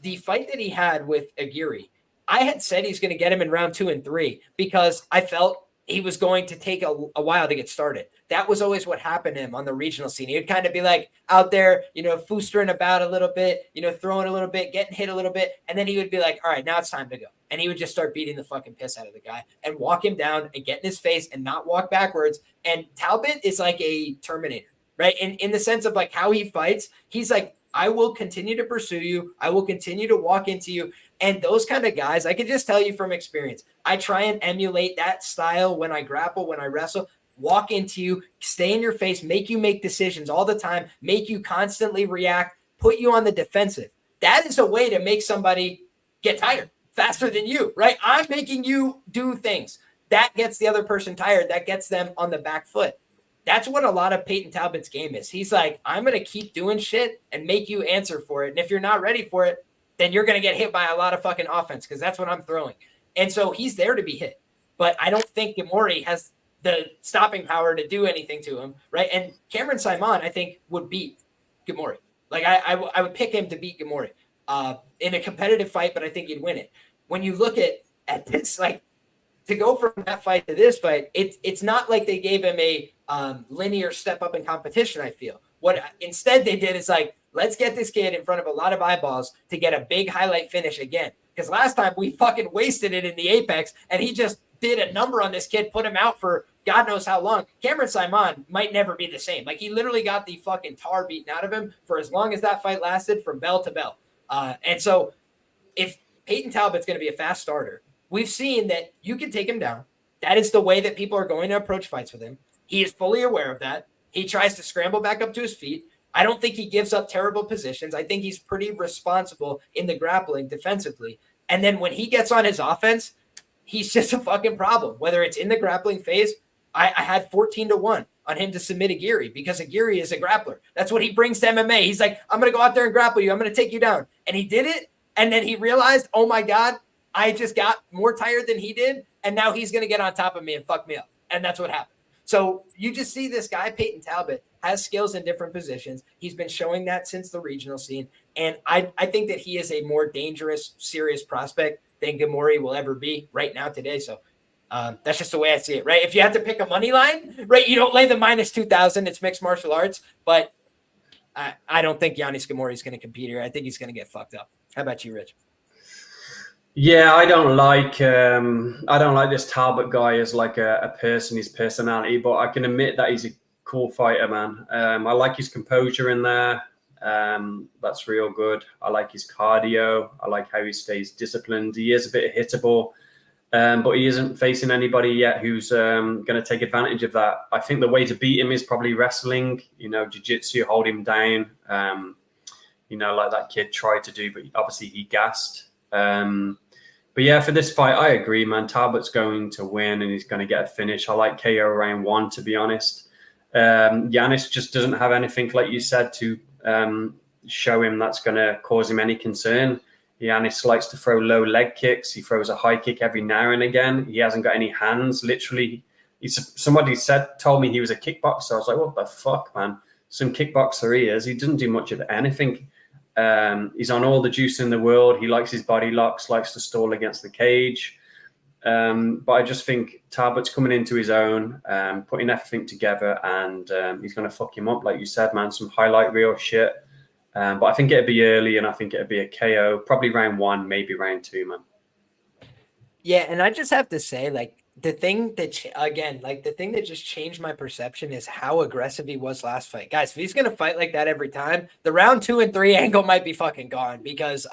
the fight that he had with Aguirre, I had said he's going to get him in round 2 and 3 because I felt he was going to take a while to get started. That was always what happened to him on the regional scene. He would kind of be like out there, foostering about a little bit, throwing a little bit, getting hit a little bit. And then he would be like, all right, now it's time to go. And he would just start beating the fucking piss out of the guy and walk him down and get in his face and not walk backwards. And Talbott is like a Terminator, right? In the sense of like how he fights, he's like, I will continue to pursue you. I will continue to walk into you. And those kind of guys, I can just tell you from experience, I try and emulate that style when I grapple, when I wrestle, walk into you, stay in your face, make you make decisions all the time, make you constantly react, put you on the defensive. That is a way to make somebody get tired faster than you, right? I'm making you do things. That gets the other person tired. That gets them on the back foot. That's what a lot of Peyton Talbott's game is. He's like, I'm going to keep doing shit and make you answer for it. And if you're not ready for it, then you're going to get hit by a lot of fucking offense because that's what I'm throwing. And so he's there to be hit. But I don't think Gamori has the stopping power to do anything to him, right? And Cameron Simon, I think, would beat Gamori. Like, I would pick him to beat Gamori in a competitive fight, but I think he'd win it. When you look at this, like, to go from that fight to this fight, it's not like they gave him a linear step up in competition, I feel. What instead they did is like, let's get this kid in front of a lot of eyeballs to get a big highlight finish again. Because last time we fucking wasted it in the Apex, and he just did a number on this kid, put him out for God knows how long. Cameron Simon might never be the same. Like, he literally got the fucking tar beaten out of him for as long as that fight lasted, from bell to bell. And so if Peyton Talbott's going to be a fast starter, we've seen that you can take him down. That is the way that people are going to approach fights with him. He is fully aware of that. He tries to scramble back up to his feet. I don't think he gives up terrible positions. I think he's pretty responsible in the grappling defensively. And then when he gets on his offense, he's just a fucking problem. Whether it's in the grappling phase, I had 14-1 on him to submit Aguirre because Aguirre is a grappler. That's what he brings to MMA. He's like, I'm going to go out there and grapple you. I'm going to take you down. And he did it. And then he realized, oh my God, I just got more tired than he did. And now he's going to get on top of me and fuck me up. And that's what happened. So you just see this guy, Peyton Talbott, has skills in different positions. He's been showing that since the regional scene. And I think that he is a more dangerous, serious prospect than Gamori will ever be right now today. So that's just the way I see it, right? If you have to pick a money line, right, you don't lay the minus 2,000. It's mixed martial arts. But I don't think Yanis Gamori is going to compete here. I think he's going to get fucked up. How about you, Rich? Yeah, I don't like this Talbot guy as like a person, his personality, but I can admit that he's a cool fighter, man. I like his composure in there. That's real good. I like his cardio. I like how he stays disciplined. He is a bit hittable, but he isn't facing anybody yet who's going to take advantage of that. I think the way to beat him is probably wrestling, jiu-jitsu, hold him down, like that kid tried to do, but obviously he gassed. But yeah, for this fight, I agree, man. Talbot's going to win and he's going to get a finish. I like KO round 1, to be honest. Yanis just doesn't have anything, like you said, to show him that's going to cause him any concern. Yanis likes to throw low leg kicks. He throws a high kick every now and again. He hasn't got any hands. Literally, somebody told me he was a kickboxer. I was like, what the fuck, man? Some kickboxer he is. He doesn't do much of anything. He's on all the juice in the world. He likes his body locks, likes to stall against the cage. But I just think Talbot's coming into his own, putting everything together, and he's going to fuck him up, like you said, man. Some highlight reel shit. But I think it'd be early, and I think it'd be a KO, probably round 1, maybe round 2, man. Yeah, and I just have to say, like, the thing that just changed my perception is how aggressive he was last fight. Guys, if he's going to fight like that every time, the round 2 and 3 angle might be fucking gone because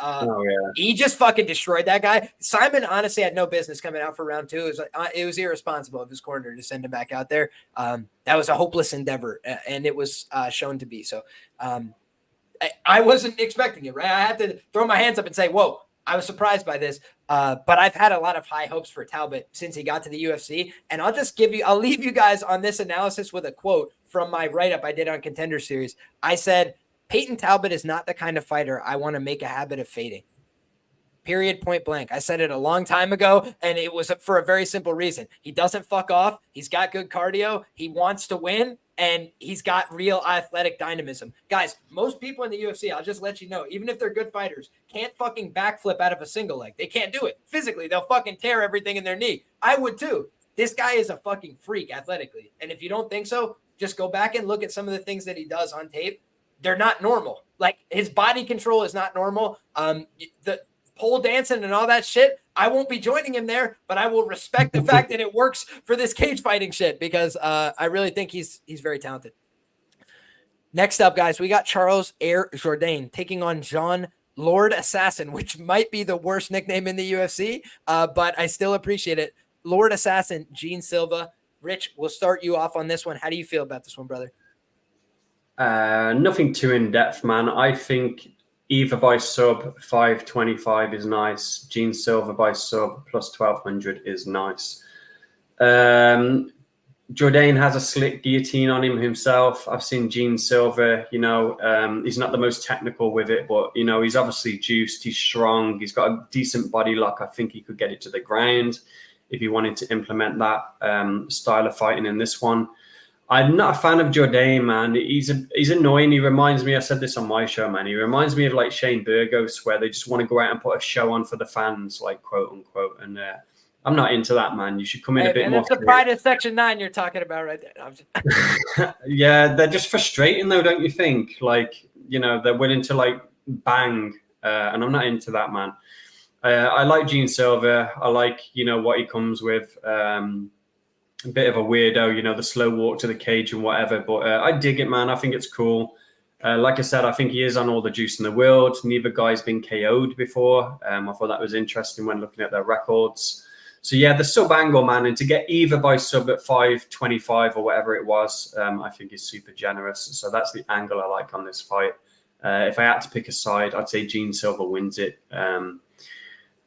he just fucking destroyed that guy. Simon honestly had no business coming out for round 2. It was irresponsible of his corner to send him back out there. That was a hopeless endeavor, and it was shown to be. So I wasn't expecting it, right? I had to throw my hands up and say, whoa. I was surprised by this, but I've had a lot of high hopes for Talbot since he got to the UFC. And I'll leave you guys on this analysis with a quote from my write-up I did on Contender Series. I said, Peyton Talbot is not the kind of fighter I want to make a habit of fading. Period, point blank. I said it a long time ago, and it was for a very simple reason. He doesn't fuck off. He's got good cardio. He wants to win, and he's got real athletic dynamism. Guys, most people in the UFC, I'll just let you know, even if they're good fighters, can't fucking backflip out of a single leg. They can't do it. Physically, they'll fucking tear everything in their knee. I would too. This guy is a fucking freak athletically. And if you don't think so, just go back and look at some of the things that he does on tape. They're not normal. Like, his body control is not normal. The pole dancing and all that shit, I won't be joining him there, but I will respect the fact that it works for this cage fighting shit because I really think he's very talented. Next up, guys, we got Charles Air Jordaine taking on Jean Lord Assassin, which might be the worst nickname in the UFC, but I still appreciate it. Lord Assassin, Gene Silva. Rich, we'll start you off on this one. How do you feel about this one, brother? Nothing too in-depth, man. I think either by sub 525 is nice. Gene Silva by sub plus 1200 is nice. Jordaine has a slick guillotine on him himself. I've seen Gene Silva, he's not the most technical with it, but, he's obviously juiced. He's strong. He's got a decent body lock. I think he could get it to the ground if he wanted to implement that style of fighting in this one. I'm not a fan of Jordaine, man. He's annoying. He reminds me, I said this on my show, man. He reminds me of like Shane Burgos, where they just want to go out and put a show on for the fans, like quote unquote. And I'm not into that, man. You should come in a bit more. That's the pride of Section 9 you're talking about right there. Yeah, they're just frustrating though, don't you think? Like, they're willing to like bang, and I'm not into that, man. I like Gene Silva. I like, what he comes with. A bit of a weirdo, the slow walk to the cage and whatever. But I dig it, man. I think it's cool. Like I said, I think he is on all the juice in the world. Neither guy's been KO'd before. I thought that was interesting when looking at their records. So, yeah, the sub angle, man, and to get either by sub at 525 or whatever it was, I think is super generous. So that's the angle I like on this fight. If I had to pick a side, I'd say Gene Silva wins it.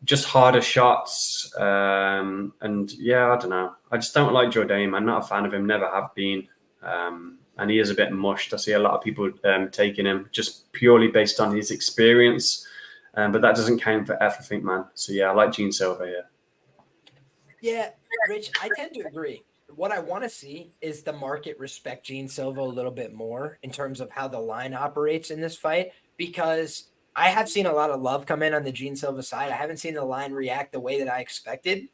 Just harder shots. And yeah, I don't know. I just don't like Jordaine. I'm not a fan of him, never have been. And he is a bit mushed. I see a lot of people taking him just purely based on his experience. But that doesn't count for everything, man. So yeah, I like Gene Silva here. Yeah, Rich, I tend to agree. What I want to see is the market respect Gene Silva a little bit more in terms of how the line operates in this fight, because I have seen a lot of love come in on the Gene Silva side. I haven't seen the line react the way that I expected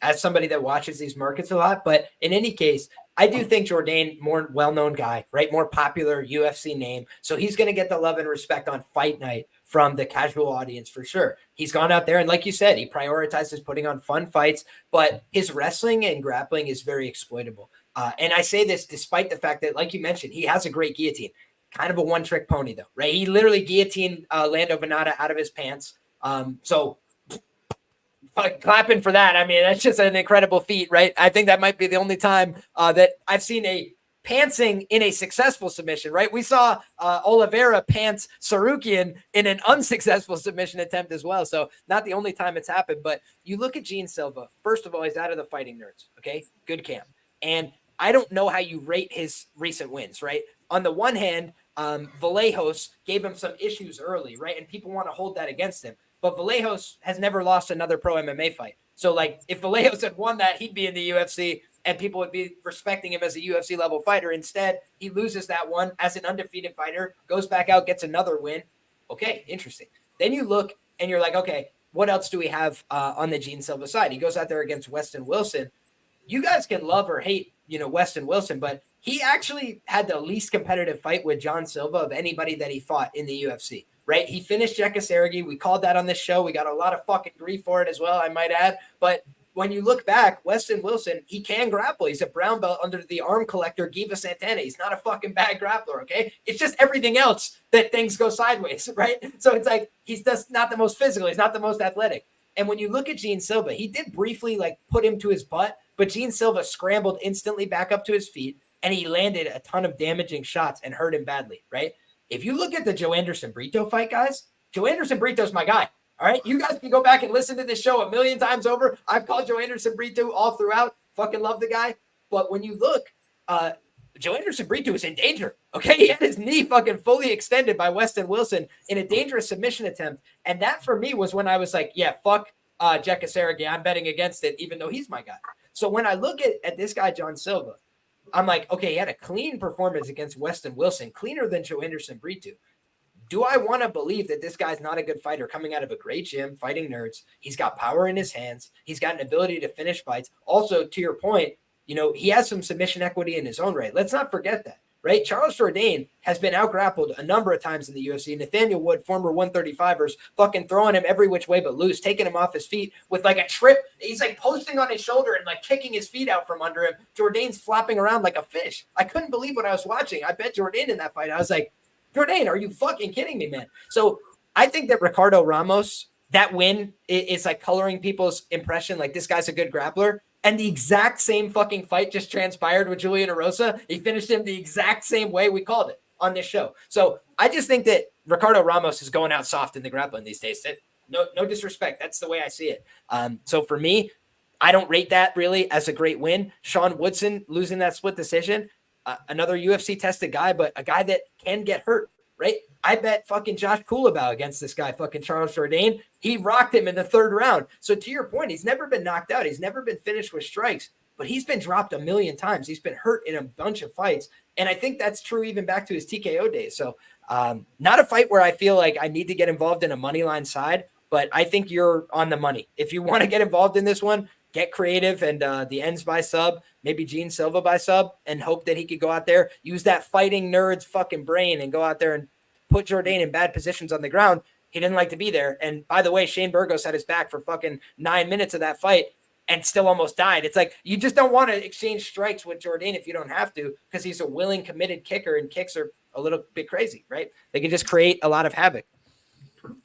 as somebody that watches these markets a lot. But in any case, I do think Jordaine, more well-known guy, right? More popular UFC name. So he's going to get the love and respect on fight night from the casual audience for sure. He's gone out there and like you said, he prioritizes putting on fun fights, but his wrestling and grappling is very exploitable. And I say this despite the fact that, like you mentioned, he has a great guillotine. Kind of a one-trick pony, though, right? He literally guillotined Lando Venata out of his pants. So clapping for that. I mean, that's just an incredible feat, right? I think that might be the only time that I've seen a pantsing in a successful submission, right? We saw Oliveira pants Sarukian in an unsuccessful submission attempt as well. So not the only time it's happened, but you look at Gene Silva. First of all, he's out of the fighting nerds, okay? Good camp. And I don't know how you rate his recent wins, right? On the one hand, Vallejos gave him some issues early, right? And people want to hold that against him. But Vallejos has never lost another pro MMA fight. So, like, if Vallejos had won that, he'd be in the UFC and people would be respecting him as a UFC level fighter. Instead, he loses that one as an undefeated fighter, goes back out, gets another win. Okay, interesting. Then you look and you're like, okay, what else do we have on the Gene Silva side? He goes out there against Weston Wilson. You guys can love or hate, Weston Wilson, but he actually had the least competitive fight with John Silva of anybody that he fought in the UFC, right? He finished Jekasaragi. We called that on this show. We got a lot of fucking grief for it as well, I might add. But when you look back, Weston Wilson, he can grapple. He's a brown belt under the arm collector, Giva Santana. He's not a fucking bad grappler, okay? It's just everything else that things go sideways, right? So it's like he's just not the most physical. He's not the most athletic. And when you look at Gene Silva, he did briefly put him to his butt, but Gene Silva scrambled instantly back up to his feet, and he landed a ton of damaging shots and hurt him badly, right? If you look at the Joe Anderson Brito fight, guys, Joe Anderson Brito's my guy. All right, you guys can go back and listen to this show a million times over. I've called Joe Anderson Brito all throughout. Fucking love the guy. But when you look, Joe Anderson Brito is in danger. Okay, he had his knee fucking fully extended by Weston Wilson in a dangerous submission attempt. And that for me was when I was like, yeah, fuck Jekasaragi. I'm betting against it, even though he's my guy. So when I look at this guy, John Silva, I'm like, okay, he had a clean performance against Weston Wilson, cleaner than Joe Anderson Brito. Do I want to believe that this guy's not a good fighter coming out of a great gym, fighting nerds? He's got power in his hands. He's got an ability to finish fights. Also, to your point, he has some submission equity in his own right. Let's not forget that, right? Charles Jordaine has been out-grappled a number of times in the UFC. Nathaniel Wood, former 135ers, fucking throwing him every which way but loose, taking him off his feet with like a trip. He's like posting on his shoulder and like kicking his feet out from under him. Jordaine's flopping around like a fish. I couldn't believe what I was watching. I bet Jordaine in that fight. I was like, Jordaine, are you fucking kidding me, man? So I think that Ricardo Ramos, that win is like coloring people's impression like this guy's a good grappler. And the exact same fucking fight just transpired with Julian Erosa. He finished him the exact same way we called it on this show. So I just think that Ricardo Ramos is going out soft in the grappling these days. No disrespect. That's the way I see it. So for me, I don't rate that really as a great win. Sean Woodson losing that split decision, another UFC tested guy, but a guy that can get hurt, right? I bet fucking Josh Kulabau against this guy, fucking Charles Jordaine. He rocked him in the third round. So to your point, he's never been knocked out. He's never been finished with strikes, but he's been dropped a million times. He's been hurt in a bunch of fights. And I think that's true even back to his TKO days. So not a fight where I feel like I need to get involved in a money line side, but I think you're on the money. If you want to get involved in this one, get creative and the ends by sub, maybe Gene Silva by sub, and hope that he could go out there, use that fighting nerd's fucking brain and go out there and put Jordaine in bad positions on the ground. He didn't like to be there. And by the way, Shane Burgos had his back for fucking 9 minutes of that fight and still almost died. It's like, you just don't want to exchange strikes with Jordaine if you don't have to, because he's a willing, committed kicker, and kicks are a little bit crazy, right? They can just create a lot of havoc.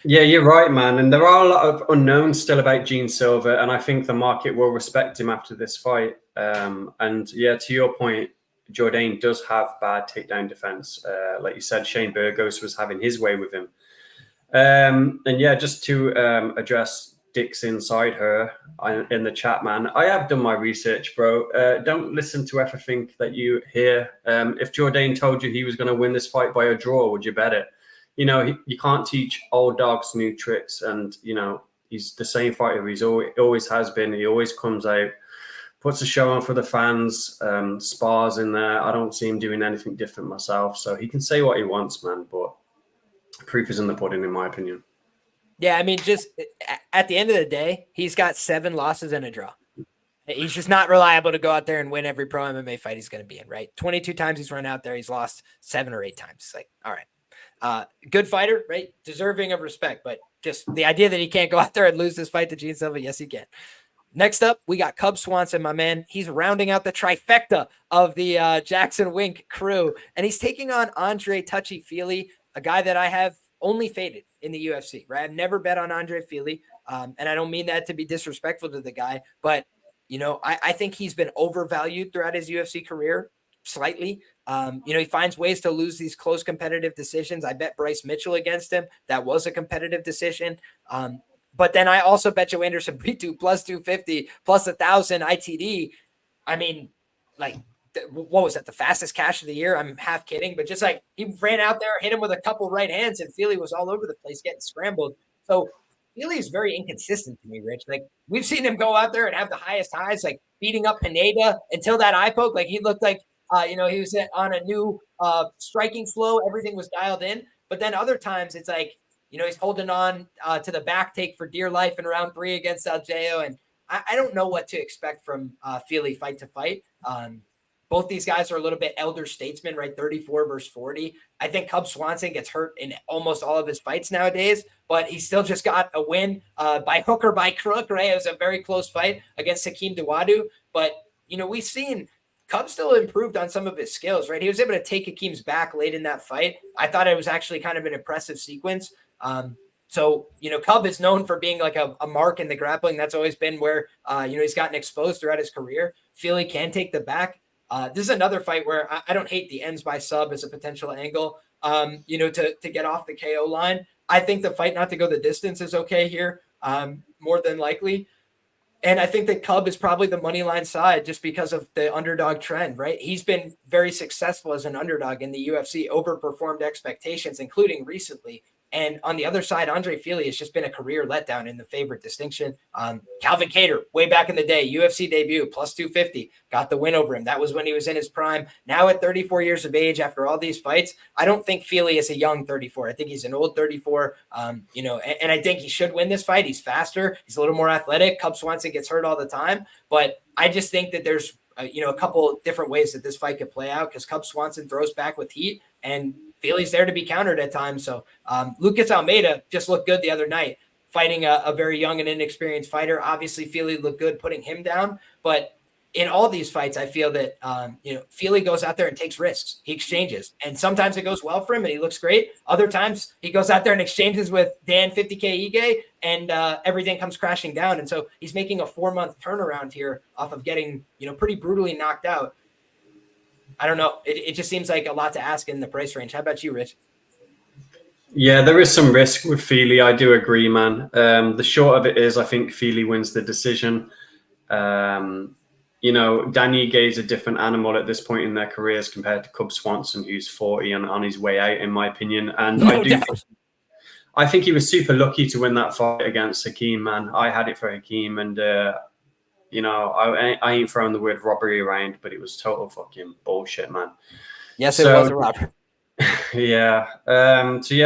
Yeah, you're right, man. And there are a lot of unknowns still about Gene Silva, and I think the market will respect him after this fight. And yeah, to your point, Jordaine does have bad takedown defense. Like you said, Shane Burgos was having his way with him. And yeah, just to address Dick's inside her in the chat, man, I have done my research, bro. Don't listen to everything that you hear. If Jordaine told you he was going to win this fight by a draw, would you bet it? You know, you can't teach old dogs new tricks. And, you know, he's the same fighter. He's always has been. He always comes out, puts a show on for the fans, spars in there. I don't see him doing anything different myself. So he can say what he wants, man. But proof is in the pudding, in my opinion. Yeah, I mean, just at the end of the day, he's got 7 losses and a draw. He's just not reliable to go out there and win every pro MMA fight he's going to be in, right? 22 times he's run out there. He's lost 7 or 8 times. It's like, all right. Good fighter, right? Deserving of respect, but just the idea that he can't go out there and lose this fight to Gene Silva, yes, he can. Next up, we got Cub Swanson, my man. He's rounding out the trifecta of the Jackson Wink crew, and he's taking on Andre Touchy Fely, a guy that I have only faded in the UFC, right? I've never bet on Andre Fely, and I don't mean that to be disrespectful to the guy, but, you know, I think he's been overvalued throughout his UFC career slightly. You know, he finds ways to lose these close competitive decisions. I bet Bryce Mitchell against him. That was a competitive decision. But then I also bet Joe Anderson Britu plus 250 plus 1,000 ITD. I mean, like, what was that? The fastest cash of the year? I'm half kidding, but just like he ran out there, hit him with a couple right hands, and Fely was all over the place getting scrambled. So Fely is very inconsistent to me, Rich. Like, we've seen him go out there and have the highest highs, like beating up Pineda until that eye poke. Like, he looked like, you know, he was on a new striking flow. Everything was dialed in. But then other times it's like, you know, he's holding on to the back take for dear life in round 3 against Algeo. And I don't know what to expect from Fely fight to fight. Both these guys are a little bit elder statesmen, right? 34 versus 40. I think Cub Swanson gets hurt in almost all of his fights nowadays, but he still just got a win by hook or by crook, right? It was a very close fight against Hakeem Dawodu. But, you know, we've seen Cub still improved on some of his skills, right? He was able to take Hakeem's back late in that fight. I thought it was actually kind of an impressive sequence. So, you know, Cub is known for being like a mark in the grappling. That's always been where, you know, he's gotten exposed throughout his career. Fely can take the back. This is another fight where I don't hate the ends by sub as a potential angle, you know, to get off the KO line. I think the fight not to go the distance is okay here, more than likely. And I think that Cub is probably the money line side just because of the underdog trend, right? He's been very successful as an underdog in the UFC, overperformed expectations, including recently. And on the other side, Andre Fely has just been a career letdown in the favorite distinction. Calvin Kattar, way back in the day, UFC debut, plus 250, got the win over him. That was when he was in his prime. Now at 34 years of age, after all these fights, I don't think Fely is a young 34. I think he's an old 34, you know, and I think he should win this fight. He's faster. He's a little more athletic. Cub Swanson gets hurt all the time. But I just think that there's a couple different ways that this fight could play out because Cub Swanson throws back with heat and Fely's there to be countered at times. So Lucas Almeida just looked good the other night, fighting a very young and inexperienced fighter. Obviously, Fely looked good putting him down, but in all these fights, I feel that, Fely goes out there and takes risks. He exchanges. And sometimes it goes well for him and he looks great. Other times he goes out there and exchanges with Dan 50K Ige and everything comes crashing down. And so he's making a 4-month turnaround here off of getting, pretty brutally knocked out. I don't know. It just seems like a lot to ask in the price range. How about you, Rich? Yeah, there is some risk with Fely. I do agree, man. The short of it is I think Fely wins the decision. Danny Gay's a different animal at this point in their careers compared to Cub Swanson, who's 40 and on his way out, in my opinion. And I think he was super lucky to win that fight against Hakeem, man. I had it for Hakeem, and I ain't throwing the word robbery around, but it was total fucking bullshit, man. Yes, it was a robbery. Yeah.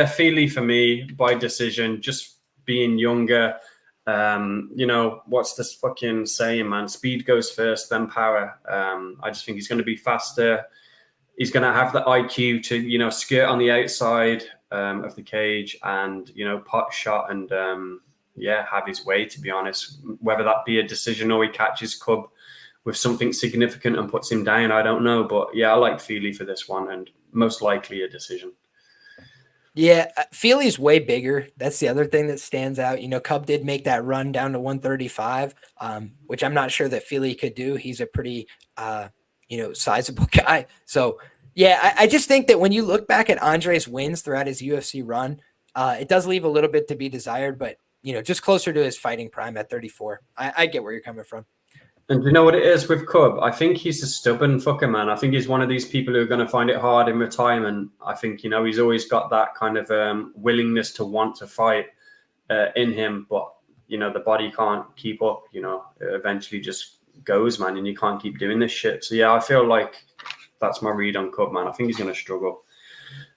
Fely for me by decision, just being younger. What's this fucking saying, man? Speed goes first, then power. I just think he's going to be faster. He's going to have the IQ to, skirt on the outside of the cage and, pot shot and, have his way, to be honest. Whether that be a decision or he catches Cub with something significant and puts him down, I don't know. But, yeah, I like Fely for this one and most likely a decision. Yeah, Fely's way bigger. That's the other thing that stands out. Cub did make that run down to 135, which I'm not sure that Fely could do. He's a pretty, sizable guy. So, yeah, I just think that when you look back at Andre's wins throughout his UFC run, it does leave a little bit to be desired, but, just closer to his fighting prime at 34. I get where you're coming from. And you know what it is with Cub? I think he's a stubborn fucker, man. I think he's one of these people who are going to find it hard in retirement. I think, he's always got that kind of willingness to want to fight in him. But, the body can't keep up, it eventually just goes, man. And you can't keep doing this shit. So, yeah, I feel like that's my read on Cub, man. I think he's going to struggle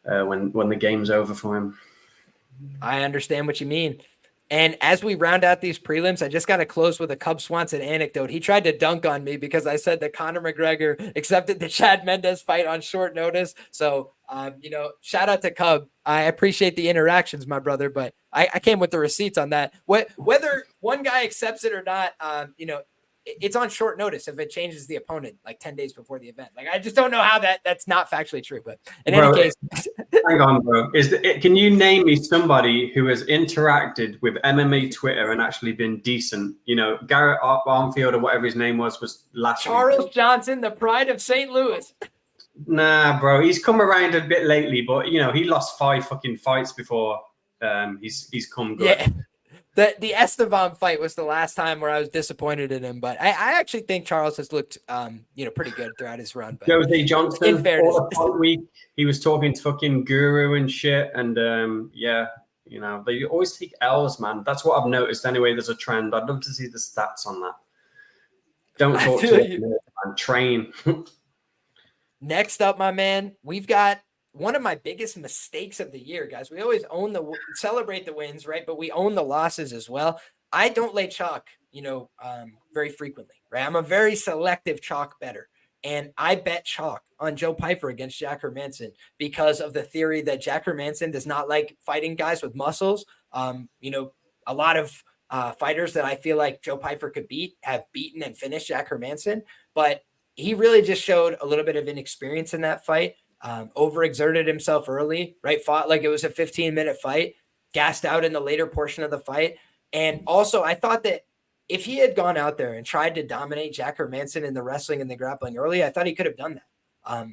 when the game's over for him. I understand what you mean. And as we round out these prelims, I just got to close with a Cub Swanson anecdote. He tried to dunk on me because I said that Conor McGregor accepted the Chad Mendes fight on short notice. So, shout out to Cub. I appreciate the interactions, my brother, but I came with the receipts on that. Whether one guy accepts it or not, it's on short notice if it changes the opponent like 10 days before the event. Like, I just don't know how that's not factually true, but in any case. Hang on, bro. Can you name me somebody who has interacted with MMA Twitter and actually been decent? Garrett Armfield or whatever his name was last Charles week. Johnson, the pride of St. Louis. Nah, bro. He's come around a bit lately, but, he lost 5 fucking fights before he's come good. Yeah. The Esteban fight was the last time where I was disappointed in him, but I actually think Charles has looked, pretty good throughout his run. But Jose Johnson, in fairness, week, he was talking to fucking Guru and shit, and they always take L's, man. That's what I've noticed. Anyway, there's a trend. I'd love to see the stats on that. Don't talk to me, man. Train. Next up, my man, we've got one of my biggest mistakes of the year, guys. We always celebrate the wins, right? But we own the losses as well. I don't lay chalk, very frequently, right? I'm a very selective chalk bettor. And I bet chalk on Joe Pyfer against Jack Hermanson because of the theory that Jack Hermanson does not like fighting guys with muscles. A lot of fighters that I feel like Joe Pyfer could beat have beaten and finished Jack Hermanson, but he really just showed a little bit of inexperience in that fight. Overexerted himself early, right? Fought like it was a 15-minute fight, gassed out in the later portion of the fight. And also, I thought that if he had gone out there and tried to dominate Jack Hermanson in the wrestling and the grappling early, I thought he could have done that.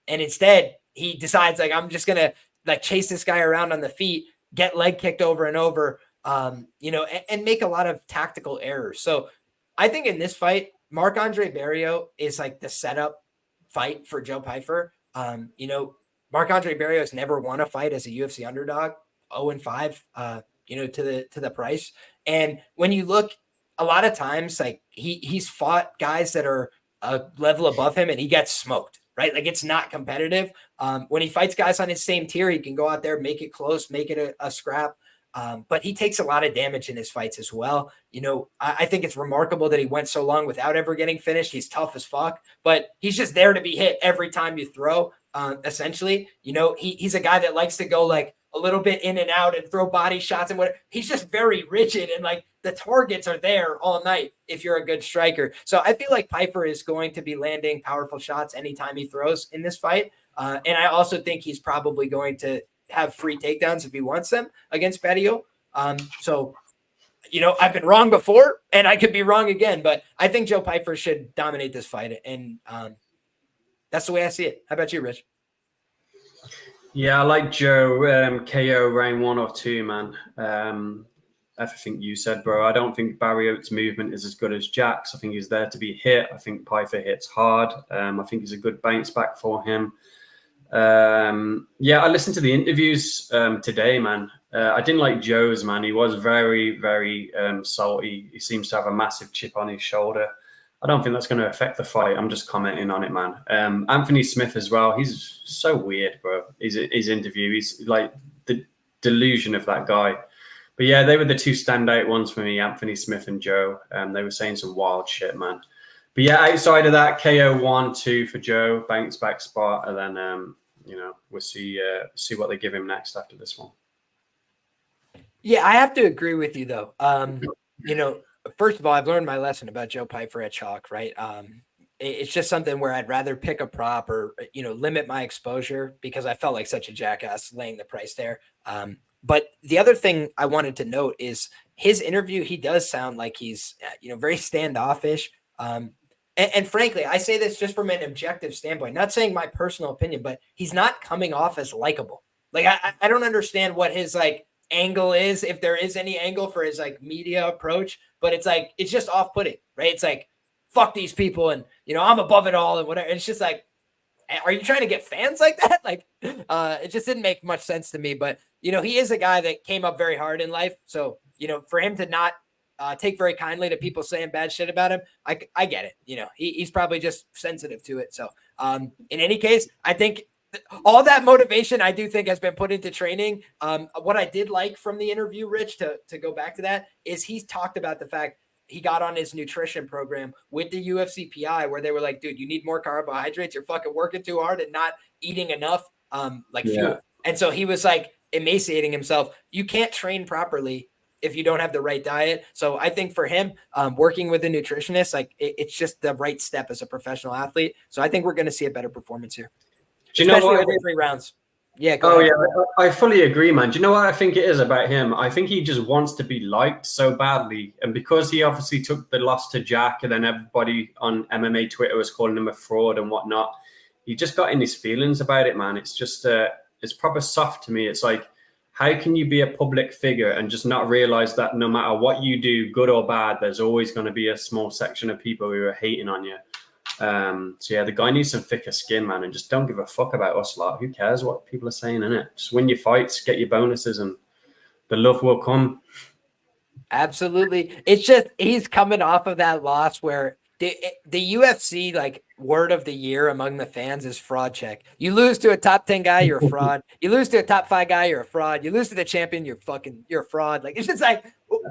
And instead, he decides, I'm just going to chase this guy around on the feet, get leg kicked over and over, and make a lot of tactical errors. So I think in this fight, Marc-Andre Barriault is the setup fight for Joe Pyfer. Marc-Andre Barriault has never won a fight as a UFC underdog, 0-5, to the price. And when you look, a lot of times, he's fought guys that are a level above him and he gets smoked, right? It's not competitive. When he fights guys on his same tier, he can go out there, make it close, make it a scrap. But he takes a lot of damage in his fights as well. You know, I think it's remarkable that he went so long without ever getting finished. He's tough as fuck, but he's just there to be hit every time you throw. Essentially, you know, he's a guy that likes to go like a little bit in and out and throw body shots and whatever. He's just very rigid, and like the targets are there all night if you're a good striker. So I feel like Pyfer is going to be landing powerful shots anytime he throws in this fight. And I also think he's probably going to have free takedowns if he wants them against Barriault. So, you know, I've been wrong before and I could be wrong again, but I think Joe Pyfer should dominate this fight. And that's the way I see it. How about you, Rich? Yeah, I like Joe KO round 1 or 2, man. Everything you said, bro. I don't think Barriault's movement is as good as Jack's. I think he's there to be hit. I think Pyfer hits hard. I think he's a good bounce back for him. Yeah, I listened to the interviews today, man. I didn't like Joe's, man. He was very, very salty. He seems to have a massive chip on his shoulder. I don't think that's going to affect the fight. I'm just commenting on it, man. Anthony Smith as well. He's so weird, bro. His interview. He's like the delusion of that guy. But yeah, they were the two standout ones for me, Anthony Smith and Joe. They were saying some wild shit, man. But yeah, outside of that, KO 1-2 for Joe, bounce back spot, and then you know, we'll see what they give him next after this one. Yeah, I have to agree with you though. You know, first of all, I've learned my lesson about Joe Pyfer at Chalk, right? It's just something where I'd rather pick a prop or, you know, limit my exposure because I felt like such a jackass laying the price there. But the other thing I wanted to note is his interview. He does sound like he's, you know, very standoffish. And frankly, I say this just from an objective standpoint, not saying my personal opinion, but he's not coming off as likable. Like, I don't understand what his like angle is, if there is any angle for his like media approach, but it's like, it's just off-putting, right? It's like, fuck these people and, you know, I'm above it all and whatever. It's just like, are you trying to get fans like that? Like, it just didn't make much sense to me, but you know, he is a guy that came up very hard in life. So, you know, for him to not take very kindly to people saying bad shit about him, I get it. You know, he's probably just sensitive to it. So in any case, I think all that motivation I do think has been put into training. What I did like from the interview, Rich, to go back to that, is he's talked about the fact he got on his nutrition program with the UFC PI where they were like, dude, you need more carbohydrates. You're fucking working too hard and not eating enough fuel. And so he was like emaciating himself. You can't train properly if you don't have the right diet. So I think for him, working with a nutritionist, like it's just the right step as a professional athlete. So I think we're going to see a better performance here. Do you know what? Over 3 rounds. Yeah. Yeah, I fully agree, man. Do you know what I think it is about him? I think he just wants to be liked so badly. And because he obviously took the loss to Jack and then everybody on MMA Twitter was calling him a fraud and whatnot, he just got in his feelings about it, man. It's just, it's proper soft to me. It's like, how can you be a public figure and just not realize that no matter what you do, good or bad, there's always going to be a small section of people who are hating on you. So yeah, the guy needs some thicker skin, man, and just don't give a fuck about us lot. Who cares what people are saying, innit? Just win your fights, get your bonuses, and the love will come. Absolutely. It's just he's coming off of that loss where the UFC like word of the year among the fans is fraud check. You lose to a top 10 guy, you're a fraud. You lose to a top 5 guy, you're a fraud. You lose to the champion, you're a fraud. Like, it's just like,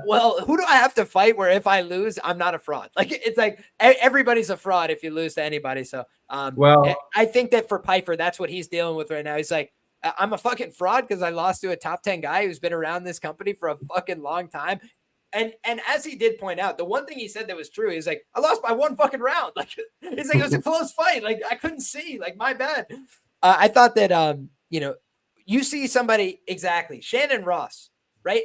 well, who do I have to fight where if I lose, I'm not a fraud? Like, it's like everybody's a fraud if you lose to anybody. So, well, I think that for Pyfer, that's what he's dealing with right now. He's like, I'm a fucking fraud because I lost to a top 10 guy who's been around this company for a fucking long time. And as he did point out, the one thing he said that was true, he's like, I lost by 1 fucking round. Like, he's like, it was a close fight. Like, I couldn't see. Like, my bad. I thought that, you know, you see somebody exactly, Shannon Ross, right?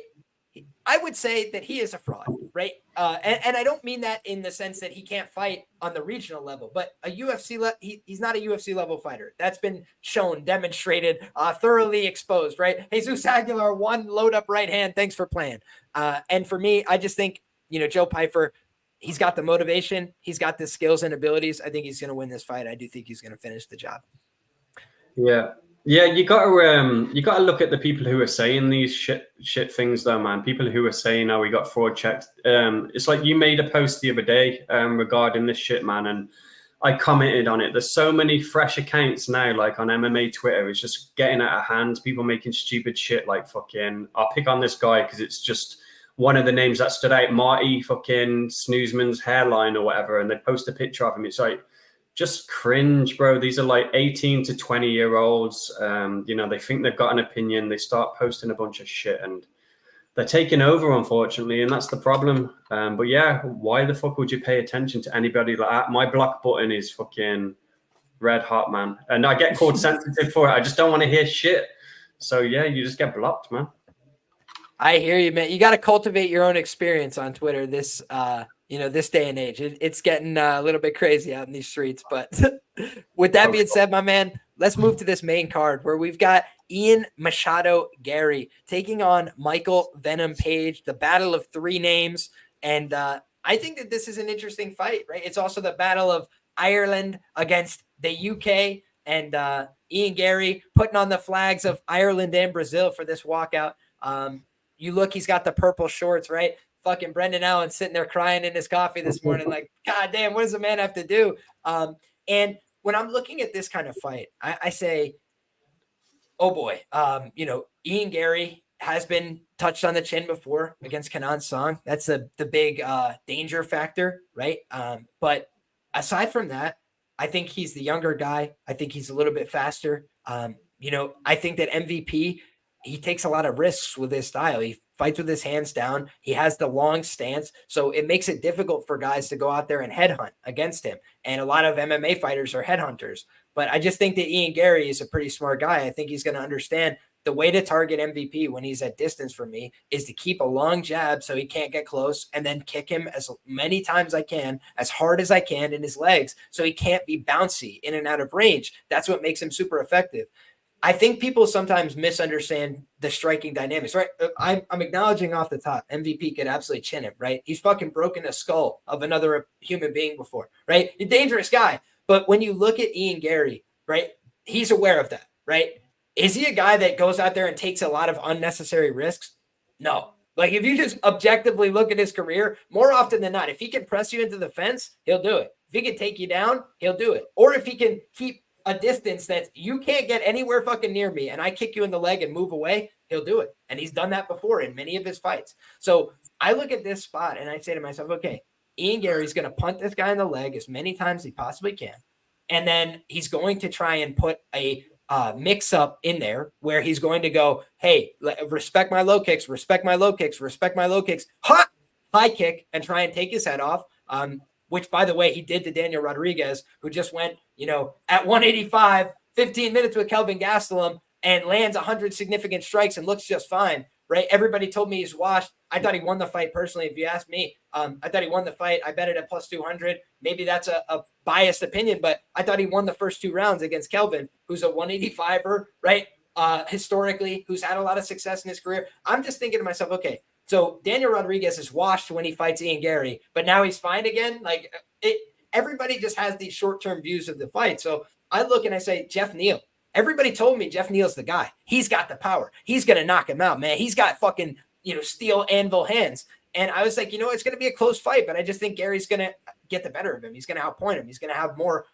I would say that he is a fraud, right? And I don't mean that in the sense that he can't fight on the regional level, but a UFC he's not a UFC level fighter. That's been shown, demonstrated, thoroughly exposed, right? Jesus Aguilar, 1 load up right hand. Thanks for playing. And for me, I just think, you know, Joe Pyfer, he's got the motivation. He's got the skills and abilities. I think he's going to win this fight. I do think he's going to finish the job. Yeah. Yeah, you got to look at the people who are saying these shit things, though, man. People who are saying, "Oh, we got fraud checked." It's like you made a post the other day regarding this shit, man, and I commented on it. There's so many fresh accounts now, like on MMA Twitter. It's just getting out of hand. People making stupid shit like fucking, I'll pick on this guy because it's just one of the names that stood out, Marty fucking Snoozman's hairline or whatever. And they post a picture of him. It's like, just cringe, bro. These are like 18 to 20-year-olds. They think they've got an opinion. They start posting a bunch of shit and they're taking over, unfortunately, and that's the problem. But yeah, why the fuck would you pay attention to anybody like that? My block button is fucking red hot, man. And I get called sensitive for it. I just don't want to hear shit. So yeah, you just get blocked, man. I hear you, man. You got to cultivate your own experience on Twitter this day and age. It's getting a little bit crazy out in these streets. But with that being said, my man, let's move to this main card where we've got Ian Machado Gary taking on Michael Venom Page, the battle of three names. And I think that this is an interesting fight, right? It's also the battle of Ireland against the UK, and Ian Gary putting on the flags of Ireland and Brazil for this walkout. You look, he's got the purple shorts, right? Fucking Brendan Allen sitting there crying in his coffee this morning, like, God damn, what does a man have to do? And when I'm looking at this kind of fight, I say, oh boy, Ian Gary has been touched on the chin before against Kenan Song. That's the big danger factor, right? But aside from that, I think he's the younger guy. I think he's a little bit faster. I think that MVP, he takes a lot of risks with his style. He fights with his hands down. He has the long stance. So it makes it difficult for guys to go out there and headhunt against him. And a lot of MMA fighters are headhunters. But I just think that Ian Gary is a pretty smart guy. I think he's going to understand the way to target MVP when he's at distance from me is to keep a long jab so he can't get close, and then kick him as many times I can, as hard as I can in his legs so he can't be bouncy in and out of range. That's what makes him super effective. I think people sometimes misunderstand the striking dynamics, right? I'm acknowledging off the top, MVP could absolutely chin him, right? He's fucking broken the skull of another human being before, right? You're a dangerous guy. But when you look at Ian Gary, right, he's aware of that, right? Is he a guy that goes out there and takes a lot of unnecessary risks? No. Like, if you just objectively look at his career, more often than not, if he can press you into the fence, he'll do it. If he can take you down, he'll do it. Or if he can keep a distance that you can't get anywhere fucking near me and I kick you in the leg and move away, he'll do it. And he's done that before in many of his fights. So I look at this spot and I say to myself, okay, Ian Gary's going to punt this guy in the leg as many times as he possibly can. And then he's going to try and put a mix up in there where he's going to go, hey, respect my low kicks, respect my low kicks, respect my low kicks, high kick, and try and take his head off. Which, by the way, he did to Daniel Rodriguez, who just went, at 185, 15 minutes with Kelvin Gastelum and lands 100 significant strikes and looks just fine, right? Everybody told me he's washed. I thought he won the fight personally. If you ask me, I thought he won the fight. I bet it at plus 200. Maybe that's a biased opinion, but I thought he won the first two rounds against Kelvin, who's a 185er, right? Historically, who's had a lot of success in his career. I'm just thinking to myself, okay, so Daniel Rodriguez is washed when he fights Ian Gary, but now he's fine again. Like, everybody just has these short-term views of the fight. So I look and I say, Jeff Neal. Everybody told me Jeff Neal's the guy. He's got the power. He's going to knock him out, man. He's got fucking, steel anvil hands. And I was like, it's going to be a close fight, but I just think Gary's going to get the better of him. He's going to outpoint him. He's going to have more,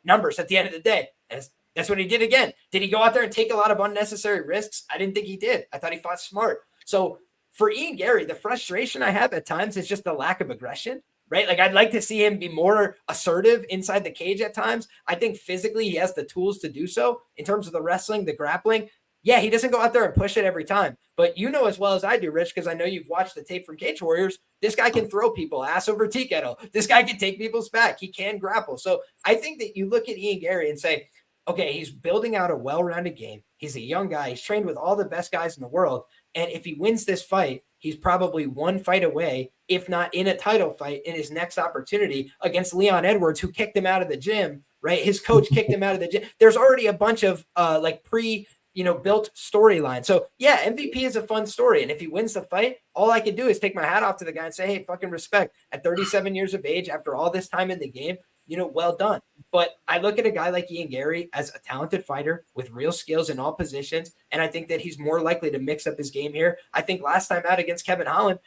numbers at the end of the day. That's what he did again. Did he go out there and take a lot of unnecessary risks? I didn't think he did. I thought he fought smart. So for Ian Gary, the frustration I have at times is just the lack of aggression, right? Like, I'd like to see him be more assertive inside the cage at times. I think physically he has the tools to do so in terms of the wrestling, the grappling. Yeah, he doesn't go out there and push it every time. But you know as well as I do, Rich, because I know you've watched the tape from Cage Warriors, this guy can throw people ass over tea kettle. This guy can take people's back. He can grapple. So I think that you look at Ian Gary and say, okay, he's building out a well-rounded game. He's a young guy. He's trained with all the best guys in the world. And if he wins this fight, he's probably one fight away, if not in a title fight, in his next opportunity against Leon Edwards, who kicked him out of the gym, right? His coach kicked him out of the gym. There's already a bunch of built storyline. So yeah, MVP is a fun story. And if he wins the fight, all I can do is take my hat off to the guy and say, hey, fucking respect. At 37 years of age, after all this time in the game, well done. But I look at a guy like Ian Gary as a talented fighter with real skills in all positions, and I think that he's more likely to mix up his game here. I think last time out against Kevin Holland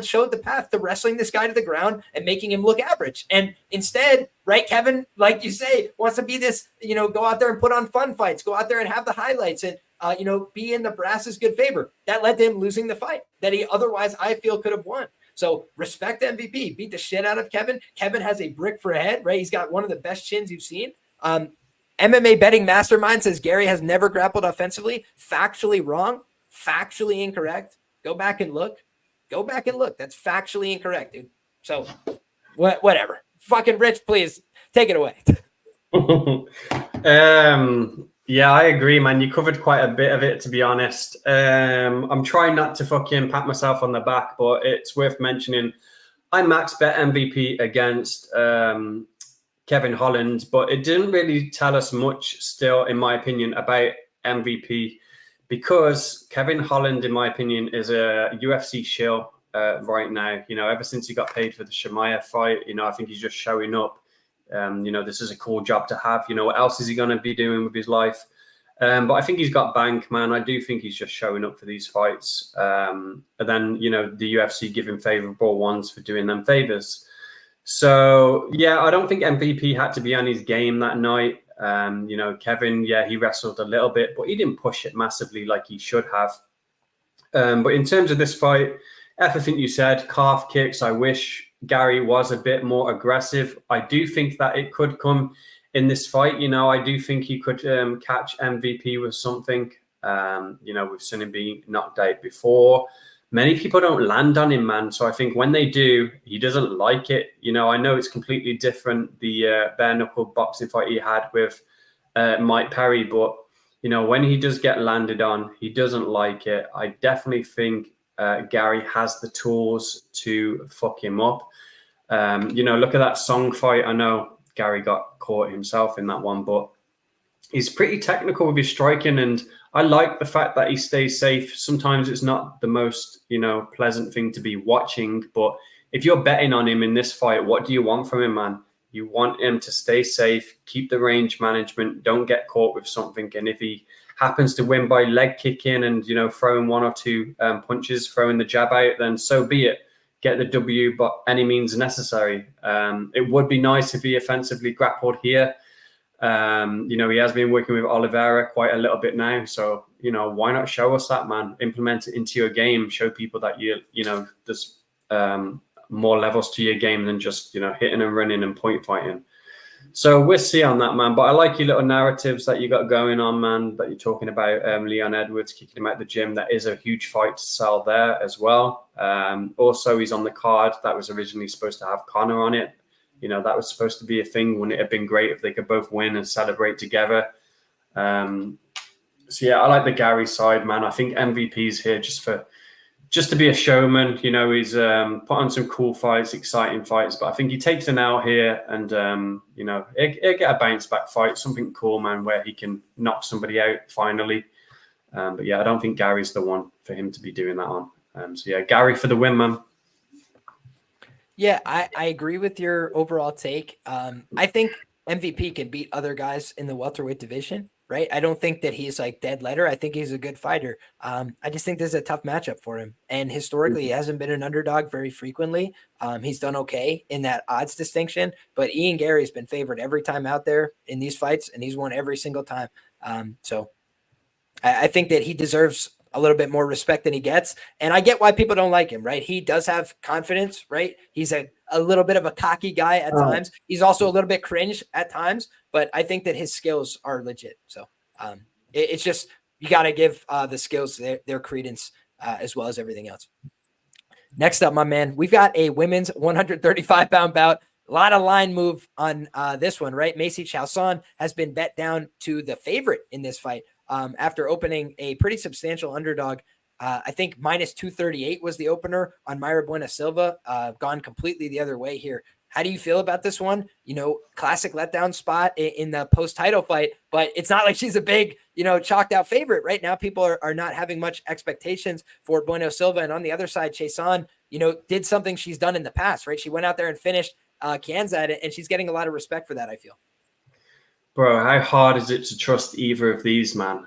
showed the path to wrestling this guy to the ground and making him look average. And instead, right, Kevin, like you say, wants to be this, go out there and put on fun fights, go out there and have the highlights and, be in the brass's good favor. That led to him losing the fight that he otherwise, I feel, could have won. So respect MVP, beat the shit out of Kevin. Kevin has a brick for a head, right? He's got one of the best chins you've seen. MMA betting mastermind says Gary has never grappled offensively. Factually wrong, factually incorrect. Go back and look. That's factually incorrect, dude. So whatever. Fucking Rich, please take it away. Yeah, I agree, man. You covered quite a bit of it, to be honest. I'm trying not to fucking pat myself on the back, but it's worth mentioning. I max bet MVP against Kevin Holland, but it didn't really tell us much still, in my opinion, about MVP, because Kevin Holland, in my opinion, is a UFC shill right now. Ever since he got paid for the Shemaya fight, I think he's just showing up. This is a cool job to have. What else is he going to be doing with his life? But I think he's got bank, man. I do think he's just showing up for these fights. And then, the UFC give him favorable ones for doing them favors. So, yeah, I don't think MVP had to be on his game that night. Kevin, yeah, he wrestled a little bit, but he didn't push it massively like he should have. But in terms of this fight, everything you said, calf kicks, I wish Gary was a bit more aggressive. I do think that it could come in this fight. I do think he could catch MVP with something. We've seen him being knocked out before. Many people don't land on him, man. So I think when they do, he doesn't like it. I know it's completely different, the bare knuckle boxing fight he had with Mike Perry, but when he does get landed on, he doesn't like it. I definitely think Gary has the tools to fuck him up. Look at that Song fight. I know Gary got caught himself in that one, but he's pretty technical with his striking, and I like the fact that he stays safe. Sometimes it's not the most, pleasant thing to be watching, but if you're betting on him in this fight, what do you want from him, man? You want him to stay safe, keep the range management, don't get caught with something, and if he happens to win by leg kicking and, throwing one or two punches, throwing the jab out, then so be it. Get the W by any means necessary. It would be nice if he offensively grappled here. He has been working with Oliveira quite a little bit now. So, why not show us that, man? Implement it into your game. Show people that, there's more levels to your game than just, hitting and running and point fighting. So we'll see on that, man. But I like your little narratives that you got going on, man, that you're talking about Leon Edwards kicking him out the gym. That is a huge fight to sell there as well. Also, he's on the card that was originally supposed to have Conor on it. That was supposed to be a thing. Wouldn't it have been great if they could both win and celebrate together? So, yeah, I like the Gary side, man. I think MVP's here just to be a showman. He's put on some cool fights, exciting fights, but I think he takes an L here and, he'll get a bounce back fight, something cool, man, where he can knock somebody out finally. But yeah, I don't think Gary's the one for him to be doing that on. So yeah, Gary for the win, man. Yeah, I agree with your overall take. I think MVP can beat other guys in the welterweight division, right? I don't think that he's like dead letter. I think he's a good fighter. I just think this is a tough matchup for him. And historically, he hasn't been an underdog very frequently. He's done okay in that odds distinction, but Ian Gary's been favored every time out there in these fights, and he's won every single time. So I think that he deserves a little bit more respect than he gets. And I get why people don't like him, right? He does have confidence, right? He's a little bit of a cocky guy at times. He's also a little bit cringe at times, but I think that his skills are legit. So it's just, you got to give the skills their credence as well as everything else. Next up, my man, we've got a women's 135-pound bout. A lot of line move on this one, right? Macy Chiasson has been bet down to the favorite in this fight after opening a pretty substantial underdog. I think minus 238 was the opener on Mayra Bueno Silva, gone completely the other way here. How do you feel about this one? Classic letdown spot in the post-title fight, but it's not like she's a big, chalked out favorite. Right now, people are not having much expectations for Bueno Silva. And on the other side, Chiasson, did something she's done in the past, right? She went out there and finished Chian's at it, and she's getting a lot of respect for that, I feel. Bro, how hard is it to trust either of these, man?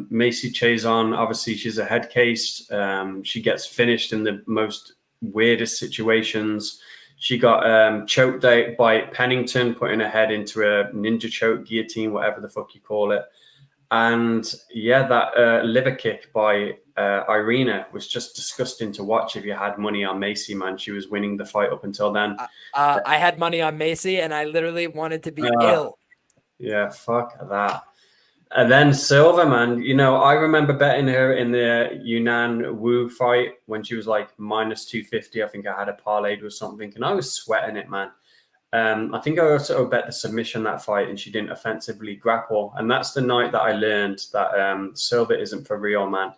Macy Chiasson, obviously, she's a head case. She gets finished in the most weirdest situations. She got choked out by Pennington, putting her head into a ninja choke, guillotine, whatever the fuck you call it. And yeah, that liver kick by Irina was just disgusting to watch if you had money on Macy, man. She was winning the fight up until then. I had money on Macy, and I literally wanted to be ill. Yeah, fuck that. And then Silva, man, you know, I remember betting her in the Yunnan Wu fight when she was like minus 250. I think I had a parlayed or something, and I was sweating it, man. I think I also bet the submission that fight, and she didn't offensively grapple. And that's the night that I learned that Silva isn't for real, man.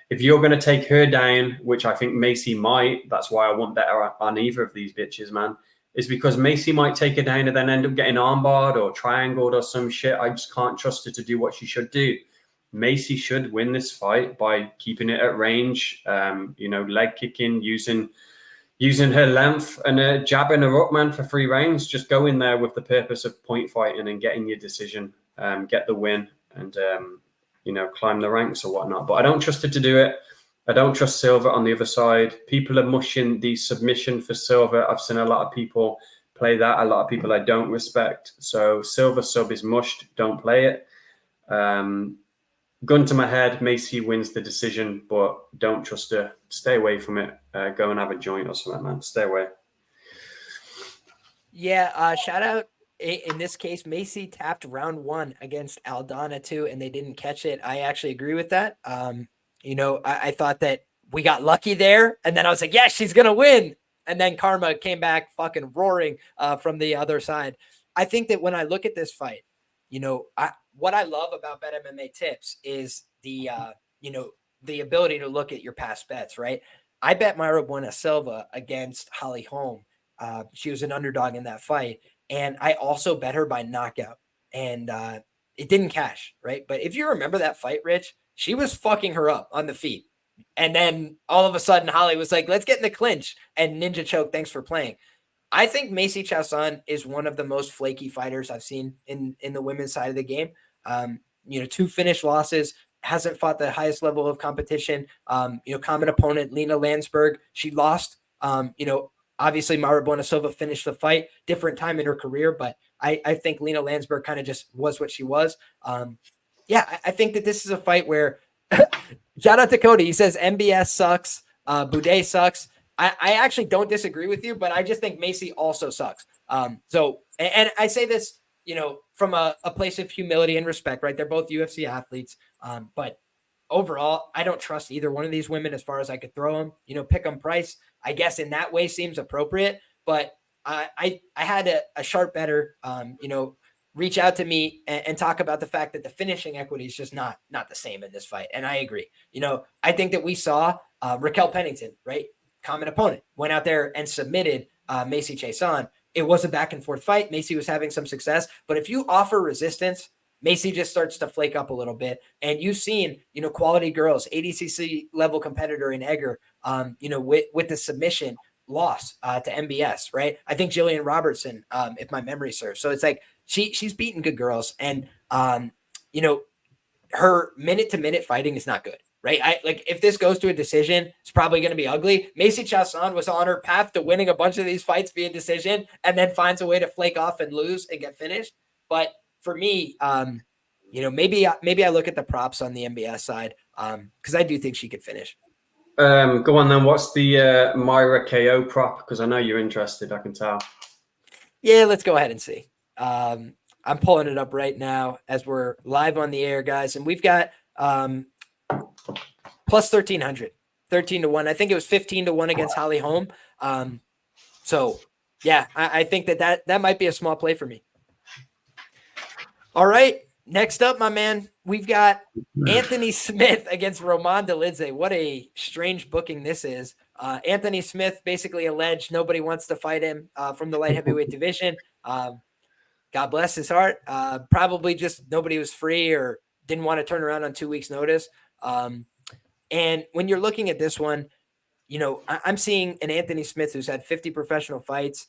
If you're going to take her down, which I think Macy might, that's why I won't bet her on either of these bitches, man, is because Macy might take her down and then end up getting armbarred or triangled or some shit. I just can't trust her to do what she should do. Macy should win this fight by keeping it at range, you know, leg kicking, using her length and jabbing her up, man, for 3 rounds. Just go in there with the purpose of point fighting and getting your decision, get the win, and, you know, climb the ranks or whatnot. But I don't trust her to do it. I don't trust Silva on the other side. People are mushing the submission for Silva. I've seen a lot of people play that. A lot of people I don't respect. So Silva sub is mushed. Don't play it. Gun to my head, Macy wins the decision, but don't trust her. Stay away from it. Go and have a joint or something, man. Stay away. Yeah, shout out. In this case, Macy tapped round 1 against Aldana too, and they didn't catch it. I actually agree with that. You know, I thought that we got lucky there, and then I was like, yes, she's going to win. And then Karma came back fucking roaring from the other side. I think that when I look at this fight, you know, what I love about Bet MMA Tips is the, you know, the ability to look at your past bets, right? I bet Mayra Bueno Silva against Holly Holm. She was an underdog in that fight. And I also bet her by knockout. And it didn't cash, right? But if you remember that fight, Rich, she was fucking her up on the feet. And then all of a sudden, Holly was like, let's get in the clinch. And ninja choke, thanks for playing. I think Macy Chiasson is one of the most flaky fighters I've seen in the women's side of the game. You know, 2 finished losses, hasn't fought the highest level of competition. You know, common opponent, Lena Landsberg, she lost. You know, obviously Mayra Bueno Silva finished the fight, different time in her career, but I think Lena Landsberg kind of just was what she was. Yeah, I think that this is a fight where shout out to Cody. He says MBS sucks. Budai sucks. I actually don't disagree with you, but I just think Macy also sucks. So, and I say this, you know, from a place of humility and respect, right? They're both UFC athletes. But overall, I don't trust either one of these women as far as I could throw them. You know, pick 'em price, I guess in that way seems appropriate, but I had a sharp bettor, you know, reach out to me and talk about the fact that the finishing equity is just not the same in this fight. And I agree. You know, I think that we saw Raquel Pennington, right? Common opponent, went out there and submitted Macy Chiasson. It was a back and forth fight. Macy was having some success, but if you offer resistance, Macy just starts to flake up a little bit. And you've seen, you know, quality girls, ADCC level competitor in Egger, you know, with the submission loss to MBS, right? I think Jillian Robertson, if my memory serves. So it's like she's beaten good girls, and you know, her minute to minute fighting is not good, right? Like if this goes to a decision, it's probably going to be ugly. Macy Chiasson was on her path to winning a bunch of these fights via decision, and then finds a way to flake off and lose and get finished. But for me, you know, maybe I look at the props on the MBS side because I do think she could finish. Go on then. What's the Myra KO prop? Because I know you're interested. I can tell. Yeah, let's go ahead and see. I'm pulling it up right now as we're live on the air, guys, and we've got plus 1,300, 13-1. I think it was 15-1 against Holly Holm. So yeah, I think that might be a small play for me. All right. Next up, my man, we've got Anthony Smith against Roman Dolidze. What a strange booking this is. Anthony Smith basically alleged nobody wants to fight him from the light heavyweight division. God bless his heart. Probably just nobody was free or didn't want to turn around on 2 weeks' notice. And when you're looking at this one, you know, I'm seeing an Anthony Smith who's had 50 professional fights.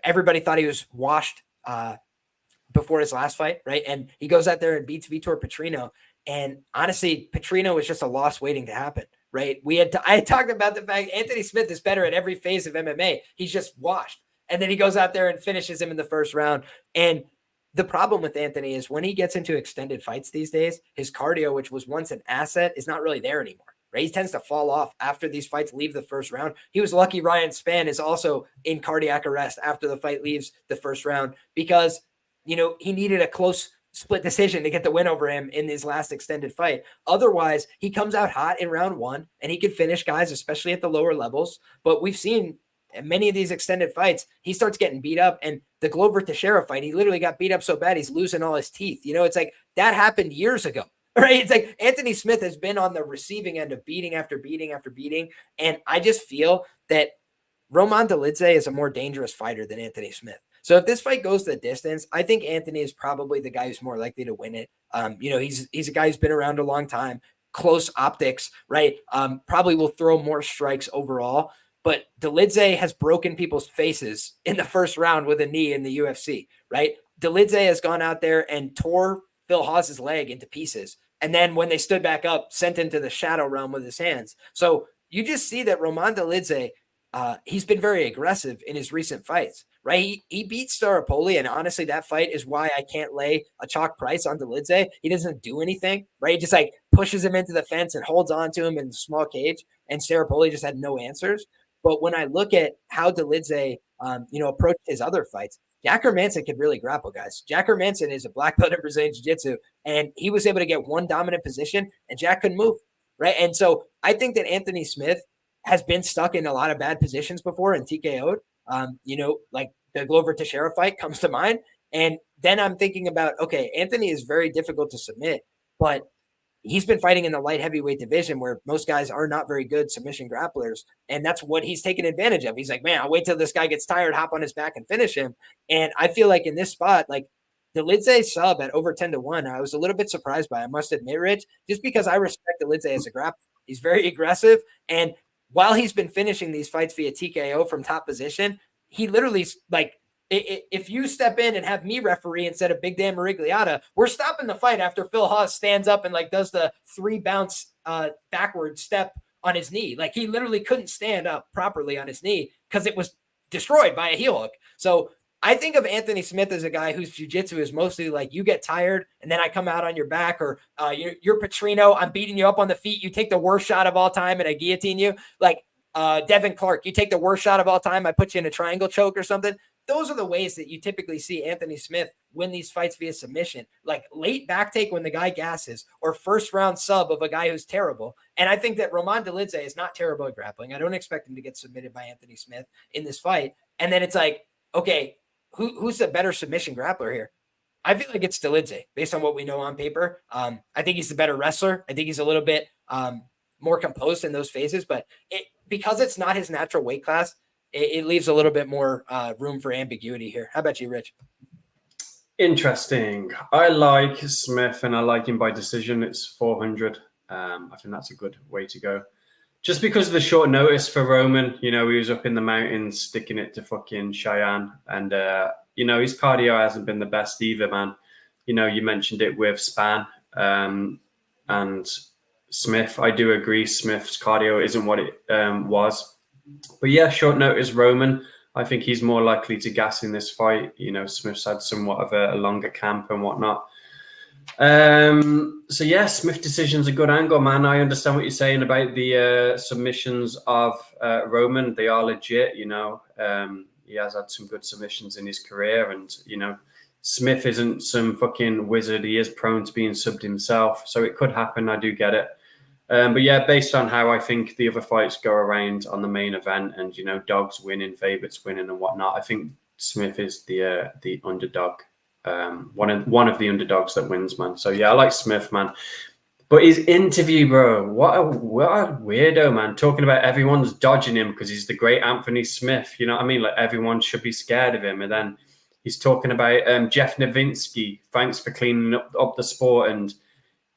everybody thought he was washed before his last fight, right? And he goes out there and beats Vitor Petrino. And honestly, Petrino was just a loss waiting to happen, right? I had talked about the fact Anthony Smith is better at every phase of MMA. He's just washed. And then he goes out there and finishes him in the first round. And the problem with Anthony is when he gets into extended fights these days, his cardio, which was once an asset, is not really there anymore. Right? He tends to fall off after these fights leave the first round. He was lucky Ryan Spann is also in cardiac arrest after the fight leaves the first round because, he needed a close split decision to get the win over him in his last extended fight. Otherwise, he comes out hot in round one and he can finish guys, especially at the lower levels. But we've seen many of these extended fights, he starts getting beat up. And the Glover Teixeira fight, he literally got beat up so bad he's losing all his teeth. It's like that happened years ago. Right. It's like Anthony Smith has been on the receiving end of beating after beating after beating. And I just feel that Roman Dolidze is a more dangerous fighter than Anthony Smith. So if this fight goes the distance, I think Anthony is probably the guy who's more likely to win it. He's a guy who's been around a long time, close optics, right? Probably will throw more strikes overall. But Dolidze has broken people's faces in the first round with a knee in the UFC, right? Dolidze has gone out there and tore Phil Hawes's leg into pieces. And then when they stood back up, sent into the shadow realm with his hands. So you just see that Roman Dolidze, he's been very aggressive in his recent fights, right? He beat Staropoli, and honestly, that fight is why I can't lay a chalk price on Dolidze. He doesn't do anything, right? He just like pushes him into the fence and holds on to him in the small cage, and Staropoli just had no answers. But when I look at how Dolidze, approached his other fights, Jack Hermanson could really grapple, guys. Jack Hermanson is a black belt in Brazilian Jiu-Jitsu, and he was able to get one dominant position, and Jack couldn't move, right? And so I think that Anthony Smith has been stuck in a lot of bad positions before and TKO'd. Like the Glover Teixeira fight comes to mind. And then I'm thinking about, okay, Anthony is very difficult to submit, but he's been fighting in the light heavyweight division where most guys are not very good submission grapplers. And that's what he's taken advantage of. He's like, man, I'll wait till this guy gets tired, hop on his back and finish him. And I feel like in this spot, like Dolidze sub at over 10-1, I was a little bit surprised by, I must admit, Rich, just because I respect Dolidze as a grappler. He's very aggressive. And while he's been finishing these fights via TKO from top position, he literally, like, if you step in and have me referee instead of Big Dan Marigliata, we're stopping the fight after Phil Hawes stands up and like does the 3 bounce backward step on his knee. Like he literally couldn't stand up properly on his knee because it was destroyed by a heel hook. So I think of Anthony Smith as a guy whose jiu-jitsu is mostly like you get tired and then I come out on your back, or you're Petrino, I'm beating you up on the feet. You take the worst shot of all time and I guillotine you. Like Devin Clark, you take the worst shot of all time, I put you in a triangle choke or something. Those are the ways that you typically see Anthony Smith win these fights via submission, like late back take when the guy gasses, or first round sub of a guy who's terrible. And I think that Roman Dolidze is not terrible at grappling. I don't expect him to get submitted by Anthony Smith in this fight. And then it's like, okay, who's the better submission grappler here? I feel like it's Dolidze based on what we know on paper. I think he's the better wrestler. I think he's a little bit more composed in those phases, but because it's not his natural weight class, it leaves a little bit more room for ambiguity here. How about you, Rich? Interesting. I like Smith and I like him by decision. It's 400. I think that's a good way to go. Just because of the short notice for Roman, he was up in the mountains sticking it to fucking Chian. And, his cardio hasn't been the best either, man. You mentioned it with Spann and Smith. I do agree Smith's cardio isn't what it was. But yeah, short notice Roman. I think he's more likely to gas in this fight. Smith's had somewhat of a longer camp and whatnot. So yeah, Smith decision's a good angle, man. I understand what you're saying about the submissions of Roman. They are legit, He has had some good submissions in his career, and Smith isn't some fucking wizard. He is prone to being subbed himself, so it could happen. I do get it. But yeah, based on how I think the other fights go around on the main event, and dogs winning, favorites winning, and whatnot, I think Smith is the underdog, one of the underdogs that wins, man. So yeah, I like Smith, man. But his interview, bro, what a weirdo, man. Talking about everyone's dodging him because he's the great Anthony Smith. You know what I mean? Like everyone should be scared of him, and then he's talking about Jeff Novitzky. Thanks for cleaning up the sport. And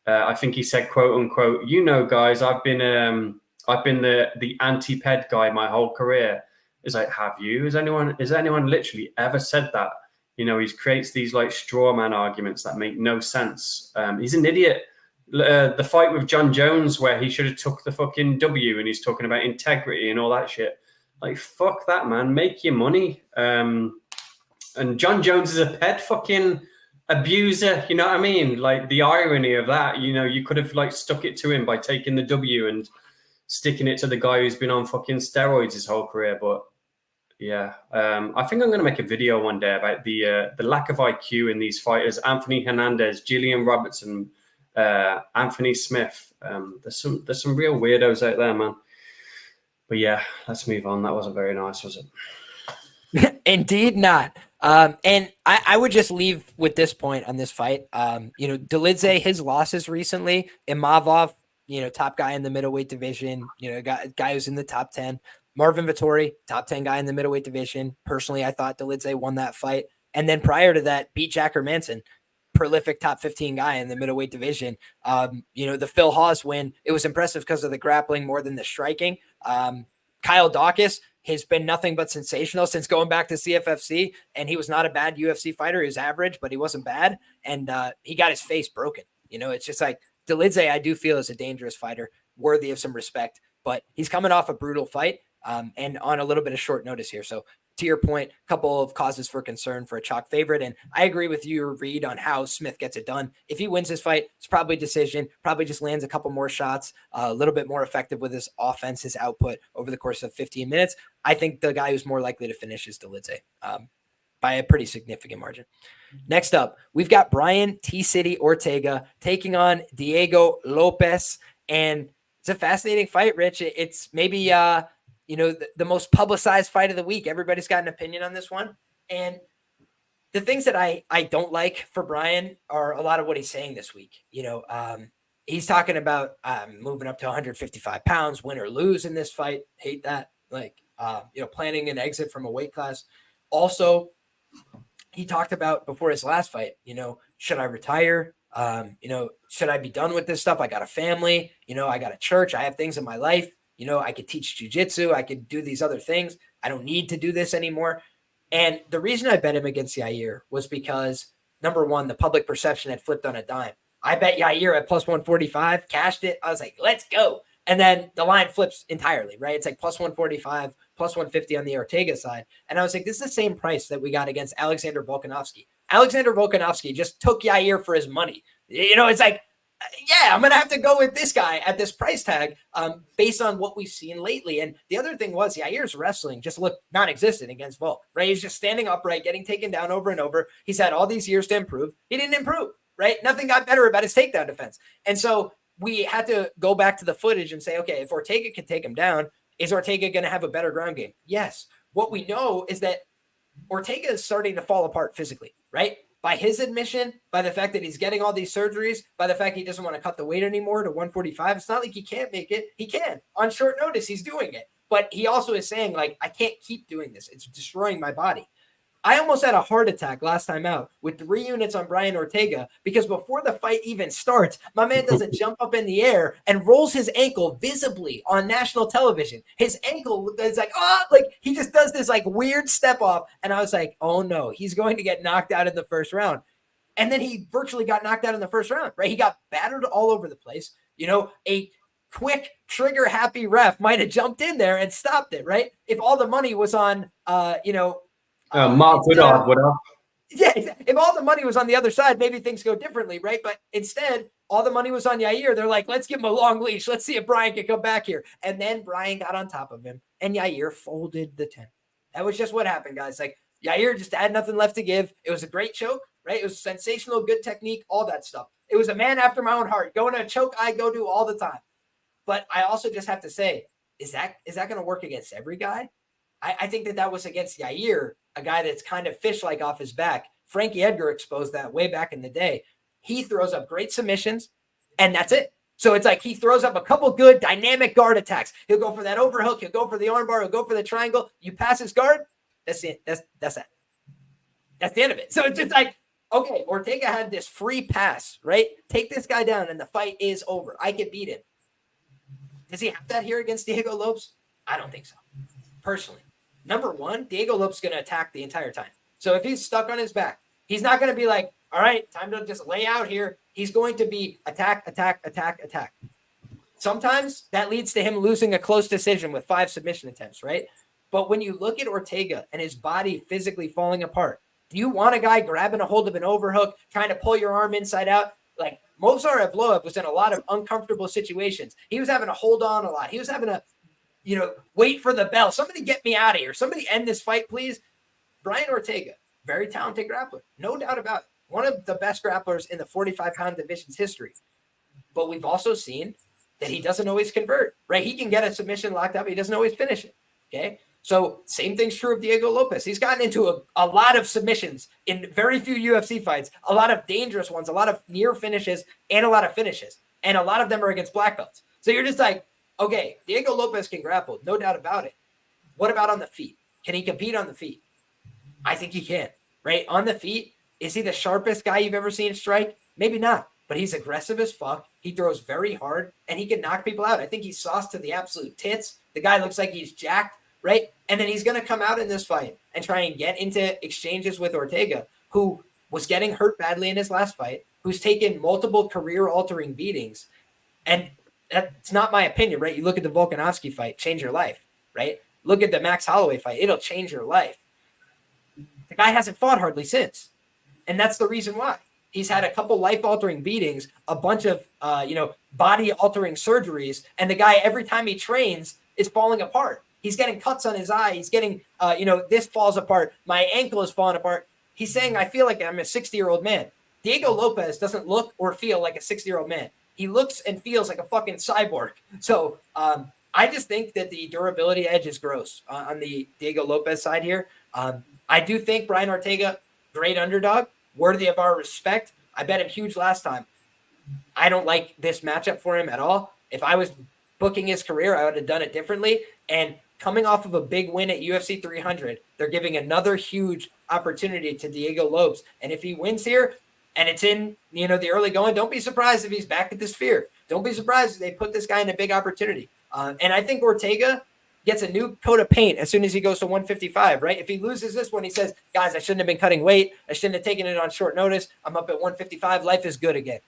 I think he said, quote unquote, guys, I've been the anti-ped guy my whole career. It's like, have you? Has anyone literally ever said that? You know, he creates these like straw man arguments that make no sense. He's an idiot. The fight with John Jones where he should have took the fucking W and he's talking about integrity and all that shit. Like, fuck that, man. Make your money. And John Jones is a pet fucking abuser. You know what I mean? Like, the irony of that, you know, you could have like stuck it to him by taking the W and sticking it to the guy who's been on fucking steroids his whole career. But yeah, I think I'm going to make a video one day about the lack of IQ in these fighters. Anthony Hernandez, Gillian Robertson, Anthony Smith. There's some real weirdos out there, man. But yeah, let's move on. That wasn't very nice, was it? Indeed not. And I would just leave with this point on this fight. You know, Delid, his losses recently, Imavov, you know, top guy in the middleweight division, you know, guy who's in the top 10. Marvin Vettori, top 10 guy in the middleweight division. Personally, I thought Delid won that fight. And then prior to that, beat Jack Hermanson, prolific top 15 guy in the middleweight division. You know, the Phil Hawes win, it was impressive because of the grappling more than the striking. Kyle Dawkins has been nothing but sensational since going back to CFFC, and he was not a bad UFC fighter. He was average, but he wasn't bad, and he got his face broken. You know, it's just like Delid, I do feel is a dangerous fighter, worthy of some respect, but he's coming off a brutal fight and on a little bit of short notice here. So to your point, a couple of causes for concern for a chalk favorite. And I agree with your read on how Smith gets it done. If he wins this fight, it's probably a decision, probably just lands a couple more shots, a little bit more effective with his offense, his output over the course of 15 minutes. I think the guy who's more likely to finish is Delid by a pretty significant margin. Next up, we've got Brian T-City Ortega taking on Diego Lopez. And it's a fascinating fight, Rich. It's maybe you know, the most publicized fight of the week. Everybody's got an opinion on this one. And the things that I don't like for Brian are a lot of what he's saying this week. You know, he's talking about moving up to 155 pounds, win or lose in this fight. Hate that. Like, you know, planning an exit from a weight class. Also, he talked about before his last fight, you know, should I retire? You know, should I be done with this stuff? I got a family, you know, I got a church. I have things in my life. You know, I could teach jiu-jitsu. I could do these other things. I don't need to do this anymore. And the reason I bet him against Yair was because, number one, the public perception had flipped on a dime. I bet Yair at plus 145, cashed it. I was like, let's go. And then the line flips entirely, right? It's like plus 145, plus 150 on the Ortega side. And I was like, this is the same price that we got against Alexander Volkanovski. Alexander Volkanovski just took Yair for his money. You know, it's like, yeah, I'm going to have to go with this guy at this price tag based on what we've seen lately. And the other thing was Yair's wrestling just looked non-existent against Volk, right? He's just standing upright, getting taken down over and over. He's had all these years to improve. He didn't improve, right? Nothing got better about his takedown defense. And so we had to go back to the footage and say, okay, if Ortega can take him down, is Ortega going to have a better ground game? Yes. What we know is that Ortega is starting to fall apart physically, right? By his admission, by the fact that he's getting all these surgeries, by the fact he doesn't want to cut the weight anymore to 145. It's not like he can't make it. He can. On short notice, he's doing it. But he also is saying, like, I can't keep doing this. It's destroying my body. I almost had a heart attack last time out with 3 units on Brian Ortega because before the fight even starts, my man does a jump up in the air and rolls his ankle visibly on national television. His ankle is like, oh, like he just does this like weird step off. And I was like, oh no, he's going to get knocked out in the first round. And then he virtually got knocked out in the first round, right? He got battered all over the place. You know, a quick trigger happy ref might have jumped in there and stopped it, right? If all the money was on, you know, Mark Woodard would have. Yeah, if all the money was on the other side, maybe things go differently, right? But instead, all the money was on Yair. They're like, let's give him a long leash. Let's see if Brian can come back here. And then Brian got on top of him, and Yair folded the 10. That was just what happened, guys. Like, Yair just had nothing left to give. It was a great choke, right? It was sensational, good technique, all that stuff. It was a man after my own heart. Going to a choke I go to all the time. But I also just have to say, is that going to work against every guy? I think that was against Yair, a guy that's kind of fish-like off his back. Frankie Edgar exposed that way back in the day. He throws up great submissions, and that's it. So it's like he throws up a couple good dynamic guard attacks. He'll go for that overhook. He'll go for the armbar. He'll go for the triangle. You pass his guard, that's it. That's it. That's the end of it. So it's just like, okay, Ortega had this free pass, right? Take this guy down, and the fight is over. I can beat him. Does he have that here against Diego Lopez? I don't think so, personally. number one, Diego Lopez is going to attack the entire time. So if he's stuck on his back, he's not going to be like, all right, time to just lay out here. He's going to be attack, attack, attack, attack. Sometimes that leads to him losing a close decision with 5 submission attempts, right? But when you look at Ortega and his body physically falling apart, do you want a guy grabbing a hold of an overhook, trying to pull your arm inside out? Like Movsar Evloev was in a lot of uncomfortable situations. He was having to hold on a lot. He was having to, wait for the bell. Somebody get me out of here. Somebody end this fight, please. Brian Ortega, very talented grappler. No doubt about it. One of the best grapplers in the 45-pound division's history. But we've also seen that he doesn't always convert, right? He can get a submission locked up. He doesn't always finish it, okay? So same thing's true of Diego Lopez. He's gotten into a lot of submissions in very few UFC fights, a lot of dangerous ones, a lot of near finishes, and a lot of finishes. And a lot of them are against black belts. So you're just like, okay, Diego Lopez can grapple, no doubt about it. What about on the feet? Can he compete on the feet? I think he can, right? On the feet, is he the sharpest guy you've ever seen strike? Maybe not, but he's aggressive as fuck. He throws very hard, and he can knock people out. I think he's sauced to the absolute tits. The guy looks like he's jacked, right? And then he's going to come out in this fight and try and get into exchanges with Ortega, who was getting hurt badly in his last fight, who's taken multiple career-altering beatings. And that's not my opinion, right? You look at the Volkanovski fight, change your life, right? Look at the Max Holloway fight. It'll change your life. The guy hasn't fought hardly since. And that's the reason why. He's had a couple life-altering beatings, a bunch of, body-altering surgeries, and the guy, every time he trains, is falling apart. He's getting cuts on his eye. He's getting, this falls apart. My ankle is falling apart. He's saying, I feel like I'm a 60-year-old man. Diego Lopez doesn't look or feel like a 60-year-old man. He looks and feels like a fucking cyborg. So I just think that the durability edge is gross on the Diego Lopez side here. I do think Brian Ortega, great underdog, worthy of our respect. I bet him huge last time. I don't like this matchup for him at all. If I was booking his career, I would have done it differently. And coming off of a big win at UFC 300, they're giving another huge opportunity to Diego Lopez. And if he wins here and it's in, the early going, don't be surprised if he's back at the Sphere. Don't be surprised if they put this guy in a big opportunity. And I think Ortega gets a new coat of paint as soon as he goes to 155, right? If he loses this one, he says, guys, I shouldn't have been cutting weight. I shouldn't have taken it on short notice. I'm up at 155. Life is good again.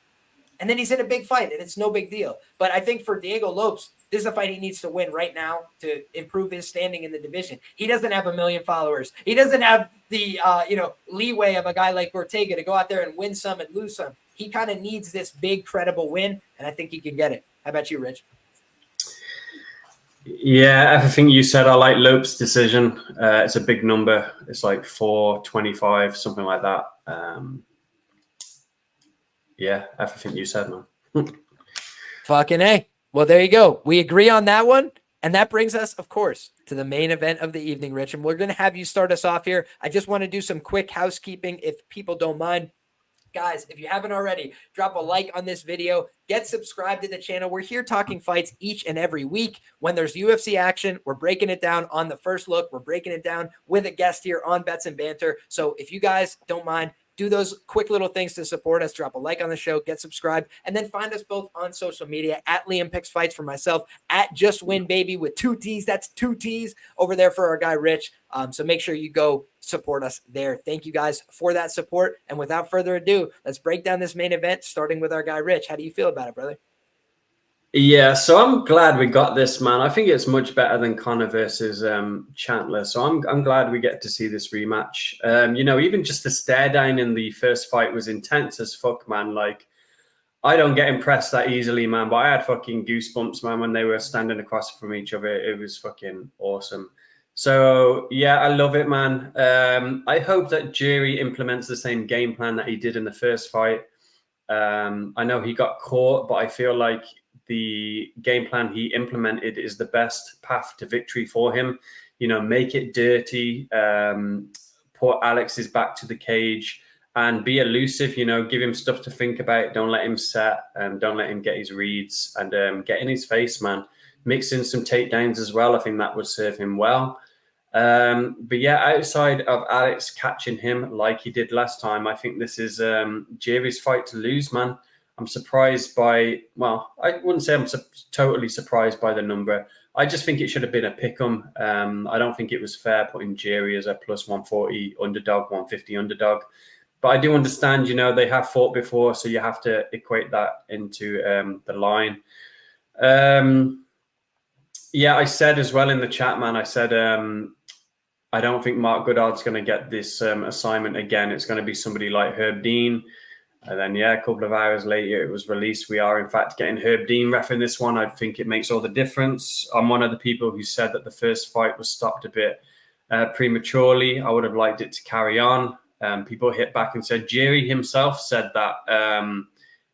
And then he's in a big fight, and it's no big deal. But I think for Diego Lopez, this is a fight he needs to win right now to improve his standing in the division. He doesn't have 1 million followers. He doesn't have the, leeway of a guy like Ortega to go out there and win some and lose some. He kind of needs this big, credible win, and I think he can get it. How about you, Rich? Yeah, everything you said. I like Lopez's decision. It's a big number. It's like 425, something like that. Yeah, everything you said, man. Fucking A. Well, there you go. We agree on that one. And that brings us, of course, to the main event of the evening, Rich. And we're going to have you start us off here. I just want to do some quick housekeeping if people don't mind. Guys, if you haven't already, drop a like on this video. Get subscribed to the channel. We're here talking fights each and every week. When there's UFC action, we're breaking it down on the first look. We're breaking it down with a guest here on Bets and Banter. So if you guys don't mind, do those quick little things to support us. Drop a like on the show, get subscribed, and then find us both on social media at LiamPicksFights for myself, at Just Win Baby with 2 T's. That's 2 T's over there for our guy Rich. So make sure you go support us there. Thank you guys for that support. And without further ado, let's break down this main event, starting with our guy Rich. How do you feel about it, brother? Yeah, so I'm glad we got this, man. I think it's much better than Conor versus Chandler. So I'm glad we get to see this rematch. Even just the stare down in the first fight was intense as fuck, man. Like, I don't get impressed that easily, man. But I had fucking goosebumps, man, when they were standing across from each other. It was fucking awesome. So, yeah, I love it, man. I hope that Jiri implements the same game plan that he did in the first fight. I know he got caught, but I feel like the game plan he implemented is the best path to victory for him. Make it dirty, put Alex's back to the cage and be elusive, give him stuff to think about. Don't let him set and don't let him get his reads and get in his face, man. Mix in some takedowns as well. I think that would serve him well. But yeah, outside of Alex catching him like he did last time, I think this is Jiri's fight to lose, man. I'm surprised by, I wouldn't say I'm totally surprised by the number. I just think it should have been a pick'em. I don't think it was fair putting Jiri as a plus 140 underdog, 150 underdog. But I do understand, you know, they have fought before, so you have to equate that into the line. Yeah, I said as well in the chat, man, I said I don't think Mark Goddard's going to get this assignment again. It's going to be somebody like Herb Dean. And then, yeah, a couple of hours later, it was released. We are, in fact, getting Herb Dean reffing this one. I think it makes all the difference. I'm one of the people who said that the first fight was stopped a bit prematurely. I would have liked it to carry on. People hit back and said, Jiri himself said that,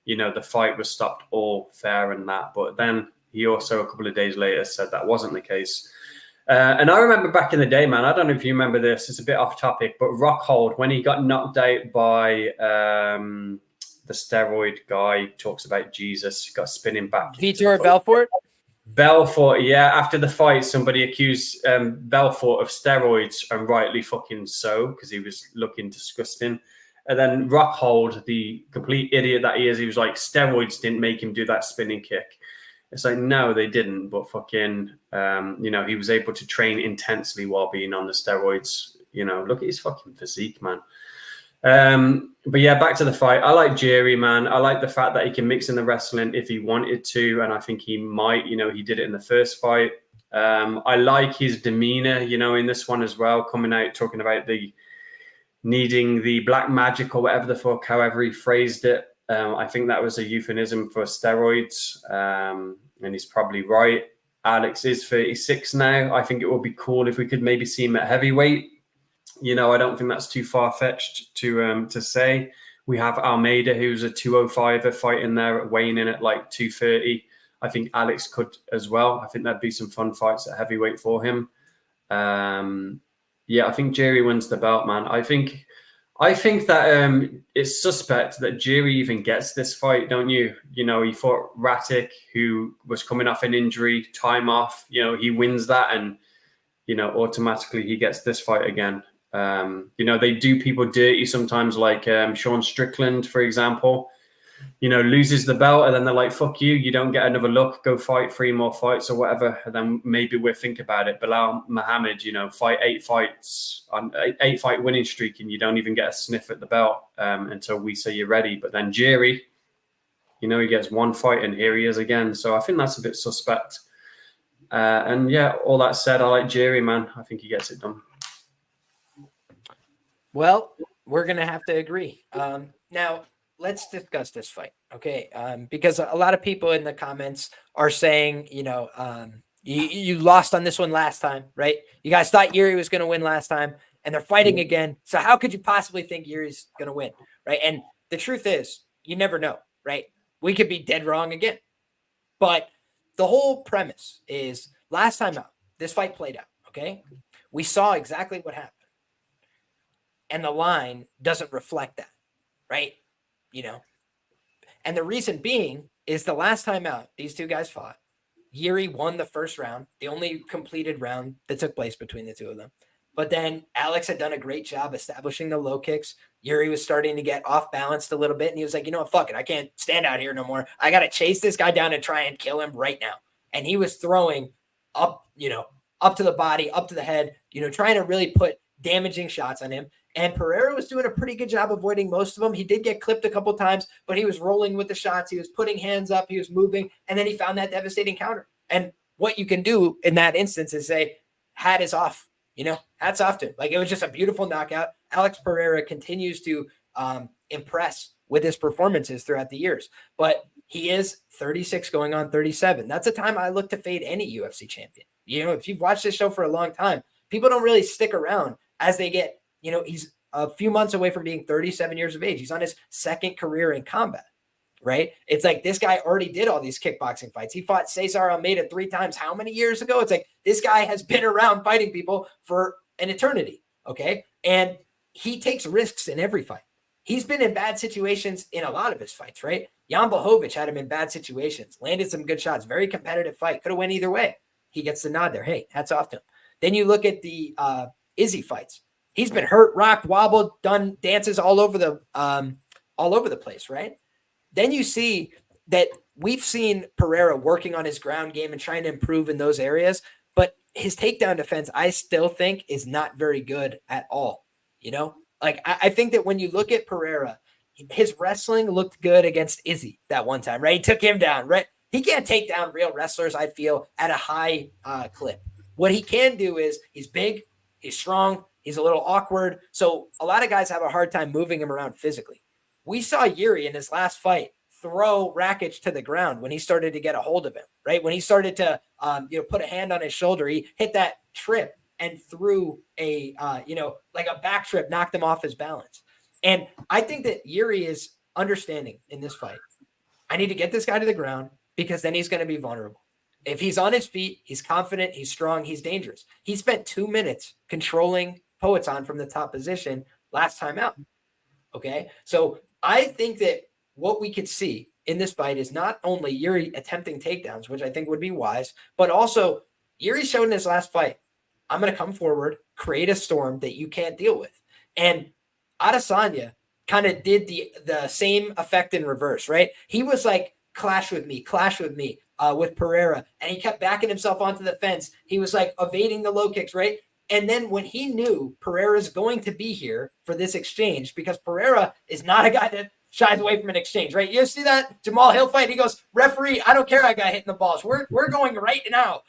you know, the fight was stopped all fair and that. But then he also, a couple of days later, said that wasn't the case. And I remember back in the day, man, I don't know if you remember this, it's a bit off topic, but Rockhold, when he got knocked out by the steroid guy, talks about Jesus, got spinning back. Vitor Belfort? Belfort, yeah. After the fight, somebody accused Belfort of steroids, and rightly fucking so, because he was looking disgusting. And then Rockhold, the complete idiot that he is, he was like, steroids didn't make him do that spinning kick. It's like, no, they didn't. But fucking, you know, he was able to train intensely while being on the steroids. You know, look at his fucking physique, man. But yeah, back to the fight. I like Jiri, man. I like the fact that he can mix in the wrestling if he wanted to. And I think he might, you know, he did it in the first fight. I like his demeanor, you know, in this one as well, coming out, talking about the needing the black magic or whatever the fuck, however he phrased it. I think that was a euphemism for steroids, and he's probably right. Alex is 36 now. I think it would be cool if we could maybe see him at heavyweight. You know, I don't think that's too far-fetched to say. We have Almeida, who's a 205er fighting there, weighing in at like 230. I think Alex could as well. I think that'd be some fun fights at heavyweight for him. Yeah, I think Jiri wins the belt, man. I think that it's suspect that Jiri even gets this fight, don't you? You know, he fought Ratic, who was coming off an injury, time off. You know, he wins that, and you know, automatically he gets this fight again. You know, they do people dirty sometimes, like Sean Strickland, for example. You know, loses the belt, and then they're like, "Fuck you! You don't get another look. Go fight 3 more fights or whatever." And then maybe we'll think about it. Bilal Muhammad, you know, fight 8 fights on 8-fight winning streak, and you don't even get a sniff at the belt until we say you're ready. But then Jiri, you know, he gets 1 fight, and here he is again. So I think that's a bit suspect. And yeah, all that said, I like Jiri, man. I think he gets it done. Well, we're gonna have to agree. Now, let's discuss this fight, okay? Because a lot of people in the comments are saying, you know, you lost on this one last time, right? You guys thought Jiri was going to win last time, and they're fighting again. So how could you possibly think Yuri's going to win, right? And the truth is, you never know, right? We could be dead wrong again. But the whole premise is last time out, this fight played out, okay? We saw exactly what happened. And the line doesn't reflect that, right? You know, and the reason being is the last time out, these 2 guys fought. Jiri won the first round, the only completed round that took place between the 2 of them. But then Alex had done a great job establishing the low kicks. Jiri was starting to get off balanced a little bit, and he was like, you know what, fuck it. I can't stand out here no more. I got to chase this guy down and try and kill him right now. And he was throwing up, you know, up to the body, up to the head, you know, trying to really put damaging shots on him. And Pereira was doing a pretty good job avoiding most of them. He did get clipped a couple times, but he was rolling with the shots. He was putting hands up. He was moving. And then he found that devastating counter. And what you can do in that instance is say, hat is off, you know, hats off to him. Like, it was just a beautiful knockout. Alex Pereira continues to impress with his performances throughout the years. But he is 36 going on 37. That's a time I look to fade any UFC champion. You know, if you've watched this show for a long time, people don't really stick around as they get, you know, he's a few months away from being 37 years of age. He's on his 2nd career in combat, right? It's like this guy already did all these kickboxing fights. He fought Cesar Almeida 3 times. How many years ago? It's like this guy has been around fighting people for an eternity, okay? And he takes risks in every fight. He's been in bad situations in a lot of his fights, right? Jan Blachowicz had him in bad situations, landed some good shots, very competitive fight. Could have went either way. He gets the nod there. Hey, hats off to him. Then you look at the Izzy fights. He's been hurt, rocked, wobbled, done dances all over the place, right? Then you see that we've seen Pereira working on his ground game and trying to improve in those areas, but his takedown defense, I still think, is not very good at all. You know, like I think that when you look at Pereira, his wrestling looked good against Izzy that one time, right? He took him down, right? He can't take down real wrestlers, I feel, at a high clip. What he can do is he's big, he's strong, he's a little awkward. So a lot of guys have a hard time moving him around physically. We saw Jiri in his last fight throw Rakic to the ground when he started to get a hold of him, right? When he started to, put a hand on his shoulder, he hit that trip and threw a, like a back trip, knocked him off his balance. And I think that Jiri is understanding in this fight. I need to get this guy to the ground because then he's going to be vulnerable. If he's on his feet, he's confident, he's strong, he's dangerous. He spent 2 minutes controlling Poatan from the top position last time out. Okay. So I think that what we could see in this fight is not only Jiri attempting takedowns, which I think would be wise, but also Jiri showed in his last fight, I'm going to come forward, create a storm that you can't deal with. And Adesanya kind of did the same effect in reverse, right? He was like, clash with me with Pereira. And he kept backing himself onto the fence. He was like evading the low kicks, right? And then when he knew Pereira's going to be here for this exchange, because Pereira is not a guy that shies away from an exchange, right? You see that Jamal Hill fight? He goes, referee, I don't care. I got hitting the balls. We're going right now.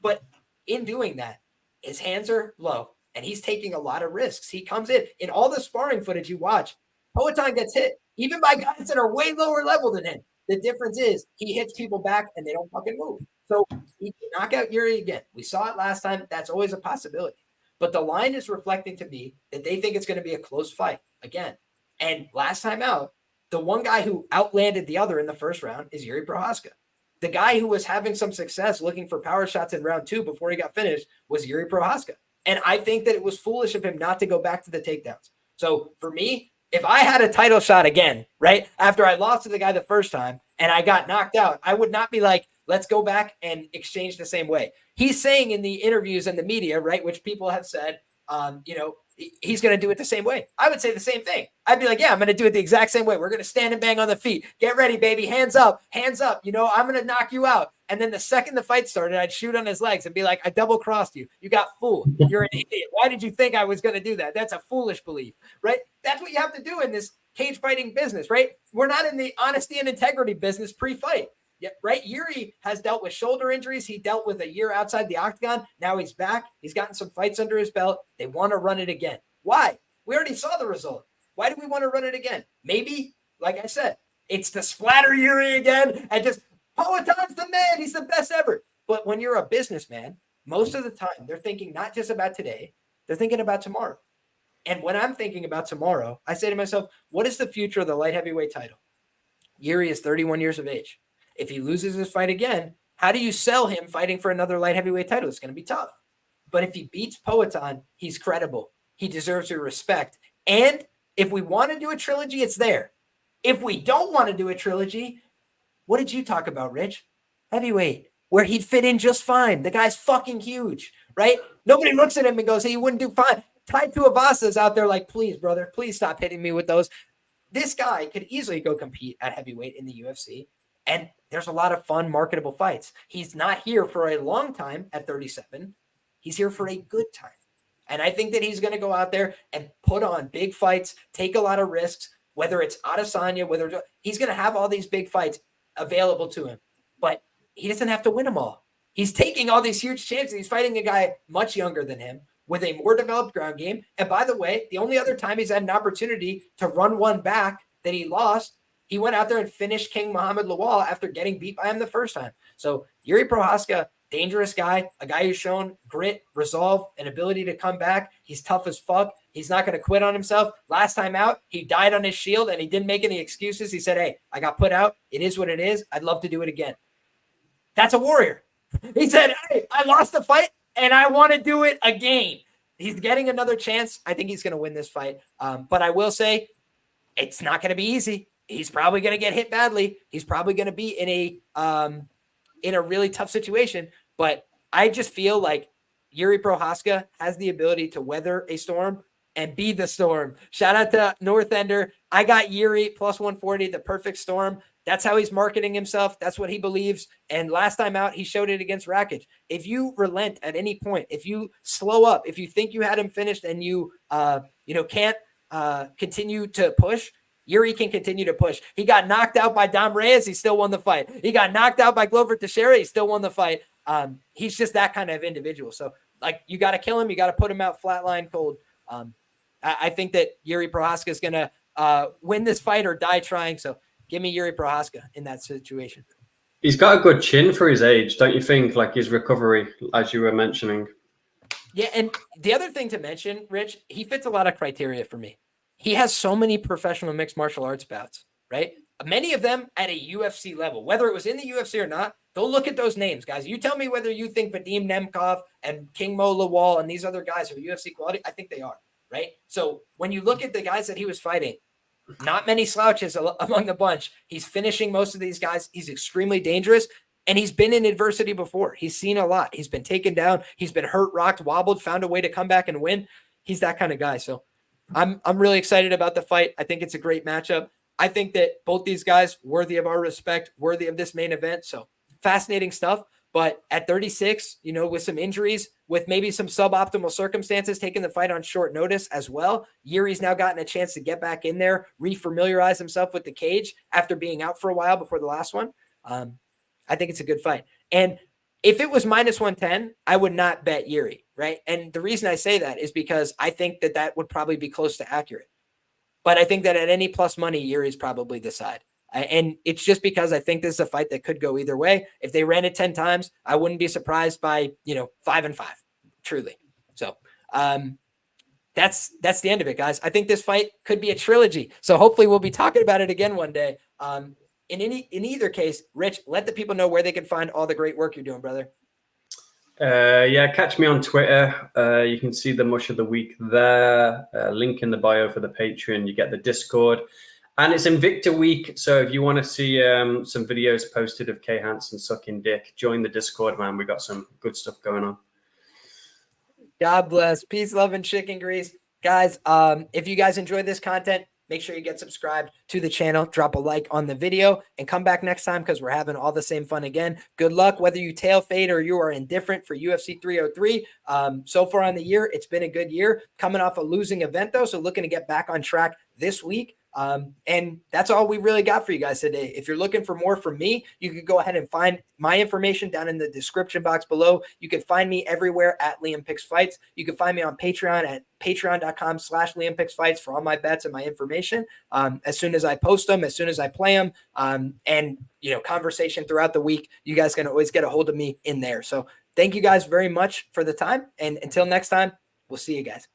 But in doing that, his hands are low and he's taking a lot of risks. He comes in all the sparring footage you watch, Poatan gets hit, even by guys that are way lower level than him. The difference is he hits people back and they don't fucking move. So he can knock out Jiri again. We saw it last time. That's always a possibility. But the line is reflecting to me that they think it's going to be a close fight again. And last time out, the one guy who outlanded the other in the first round is Jiri Prochazka. The guy who was having some success looking for power shots in round 2 before he got finished was Jiri Prochazka. And I think that it was foolish of him not to go back to the takedowns. So for me, if I had a title shot again, right, after I lost to the guy the first time and I got knocked out, I would not be like, let's go back and exchange the same way. He's saying in the interviews and the media, right, which people have said, he's going to do it the same way. I would say the same thing. I'd be like, yeah, I'm going to do it the exact same way. We're going to stand and bang on the feet. Get ready, baby. Hands up. Hands up. I'm going to knock you out. And then the second the fight started, I'd shoot on his legs and be like, I double-crossed you. You got fooled. You're an idiot. Why did you think I was going to do that? That's a foolish belief, right? That's what you have to do in this cage fighting business, right? We're not in the honesty and integrity business pre-fight. Yeah, right. Jiri has dealt with shoulder injuries. He dealt with a year outside the octagon. Now he's back. He's gotten some fights under his belt. They want to run it again. Why? We already saw the result. Why do we want to run it again? Maybe, like I said, it's to splatter Jiri again and just, Poatan's the man. He's the best ever. But when you're a businessman, most of the time they're thinking not just about today, they're thinking about tomorrow. And when I'm thinking about tomorrow, I say to myself, what is the future of the light heavyweight title? Jiri is 31 years of age. If he loses his fight again, how do you sell him fighting for another light heavyweight title? It's going to be tough. But if he beats Poatan, he's credible. He deserves your respect. And if we want to do a trilogy, it's there. If we don't want to do a trilogy, what did you talk about, Rich? Heavyweight, where he'd fit in just fine. The guy's fucking huge, right? Nobody looks at him and goes, hey, he wouldn't do fine. Tai Tuivasa's out there like, please, brother, please stop hitting me with those. This guy could easily go compete at heavyweight in the UFC. And there's a lot of fun, marketable fights. He's not here for a long time at 37. He's here for a good time. And I think that he's going to go out there and put on big fights, take a lot of risks, whether it's Adesanya, he's going to have all these big fights available to him. But he doesn't have to win them all. He's taking all these huge chances. He's fighting a guy much younger than him with a more developed ground game. And by the way, the only other time he's had an opportunity to run one back that he lost, he went out there and finished King Muhammad Lawal after getting beat by him the first time. So Jiri Prochazka, dangerous guy, a guy who's shown grit, resolve, and ability to come back. He's tough as fuck. He's not going to quit on himself. Last time out, he died on his shield and he didn't make any excuses. He said, hey, I got put out. It is what it is. I'd love to do it again. That's a warrior. He said, hey, I lost the fight and I want to do it again. He's getting another chance. I think he's going to win this fight. But I will say it's not going to be easy. He's probably going to get hit badly. He's probably going to be in a really tough situation. But I just feel like Jiri Prochazka has the ability to weather a storm and be the storm. Shout out to North Ender. I got Jiri plus 140, the perfect storm. That's how he's marketing himself. That's what he believes. And last time out, he showed it against Rakic. If you relent at any point, if you slow up, if you think you had him finished and you can't continue to push, Jiri can continue to push. He got knocked out by Dom Reyes. He still won the fight. He got knocked out by Glover Teixeira. He still won the fight. He's just that kind of individual. So, like, you got to kill him. You got to put him out flatline cold. I think that Jiri Prochazka is going to win this fight or die trying. So give me Jiri Prochazka in that situation. He's got a good chin for his age, don't you think? Like his recovery, as you were mentioning. Yeah, and the other thing to mention, Rich, he fits a lot of criteria for me. He has so many professional mixed martial arts bouts, right? Many of them at a UFC level, whether it was in the UFC or not. Go look at those names, guys. You tell me whether you think Vadim Nemkov and King Mo Lawal and these other guys are UFC quality. I think they are, right? So when you look at the guys that he was fighting, not many slouches among the bunch. He's finishing most of these guys. He's extremely dangerous, and he's been in adversity before. He's seen a lot. He's been taken down. He's been hurt, rocked, wobbled, found a way to come back and win. He's that kind of guy. So I'm really excited about the fight. I think it's a great matchup. I think that both these guys worthy of our respect, worthy of this main event. So fascinating stuff. But at 36, with some injuries, with maybe some suboptimal circumstances, taking the fight on short notice as well, Jiri's now gotten a chance to get back in there, refamiliarize himself with the cage after being out for a while before the last one. I think it's a good fight. And if it was minus 110, I would not bet Jiri, right? And the reason I say that is because I think that would probably be close to accurate. But I think that at any plus money, Jiri's probably the side. And it's just because I think this is a fight that could go either way. If they ran it 10 times, I wouldn't be surprised by, 5-5, truly. So that's the end of it, guys. I think this fight could be a trilogy. So hopefully we'll be talking about it again one day. In either case, Rich, let the people know where they can find all the great work you're doing, brother. Catch me on Twitter. You can see the mush of the week there. Link in the bio for the Patreon. You get the Discord. And it's Invicta week, so if you want to see some videos posted of Kay Hansen sucking dick, join the Discord, man. We got some good stuff going on. God bless. Peace, love, and chicken grease. Guys, if you guys enjoyed this content, make sure you get subscribed to the channel, drop a like on the video, and come back next time because we're having all the same fun again. Good luck, whether you tail fade or you are indifferent for UFC 303. So far on the year, it's been a good year. Coming off a losing event, though, so looking to get back on track this week. And that's all we really got for you guys today. If you're looking for more from me, you can go ahead and find my information down in the description box below. You can find me everywhere at LiamPicksFights. You can find me on Patreon at patreon.com/LiamPicksFights for all my bets and my information. As soon as I post them, as soon as I play them, and conversation throughout the week, you guys can always get a hold of me in there. So thank you guys very much for the time. And until next time, we'll see you guys.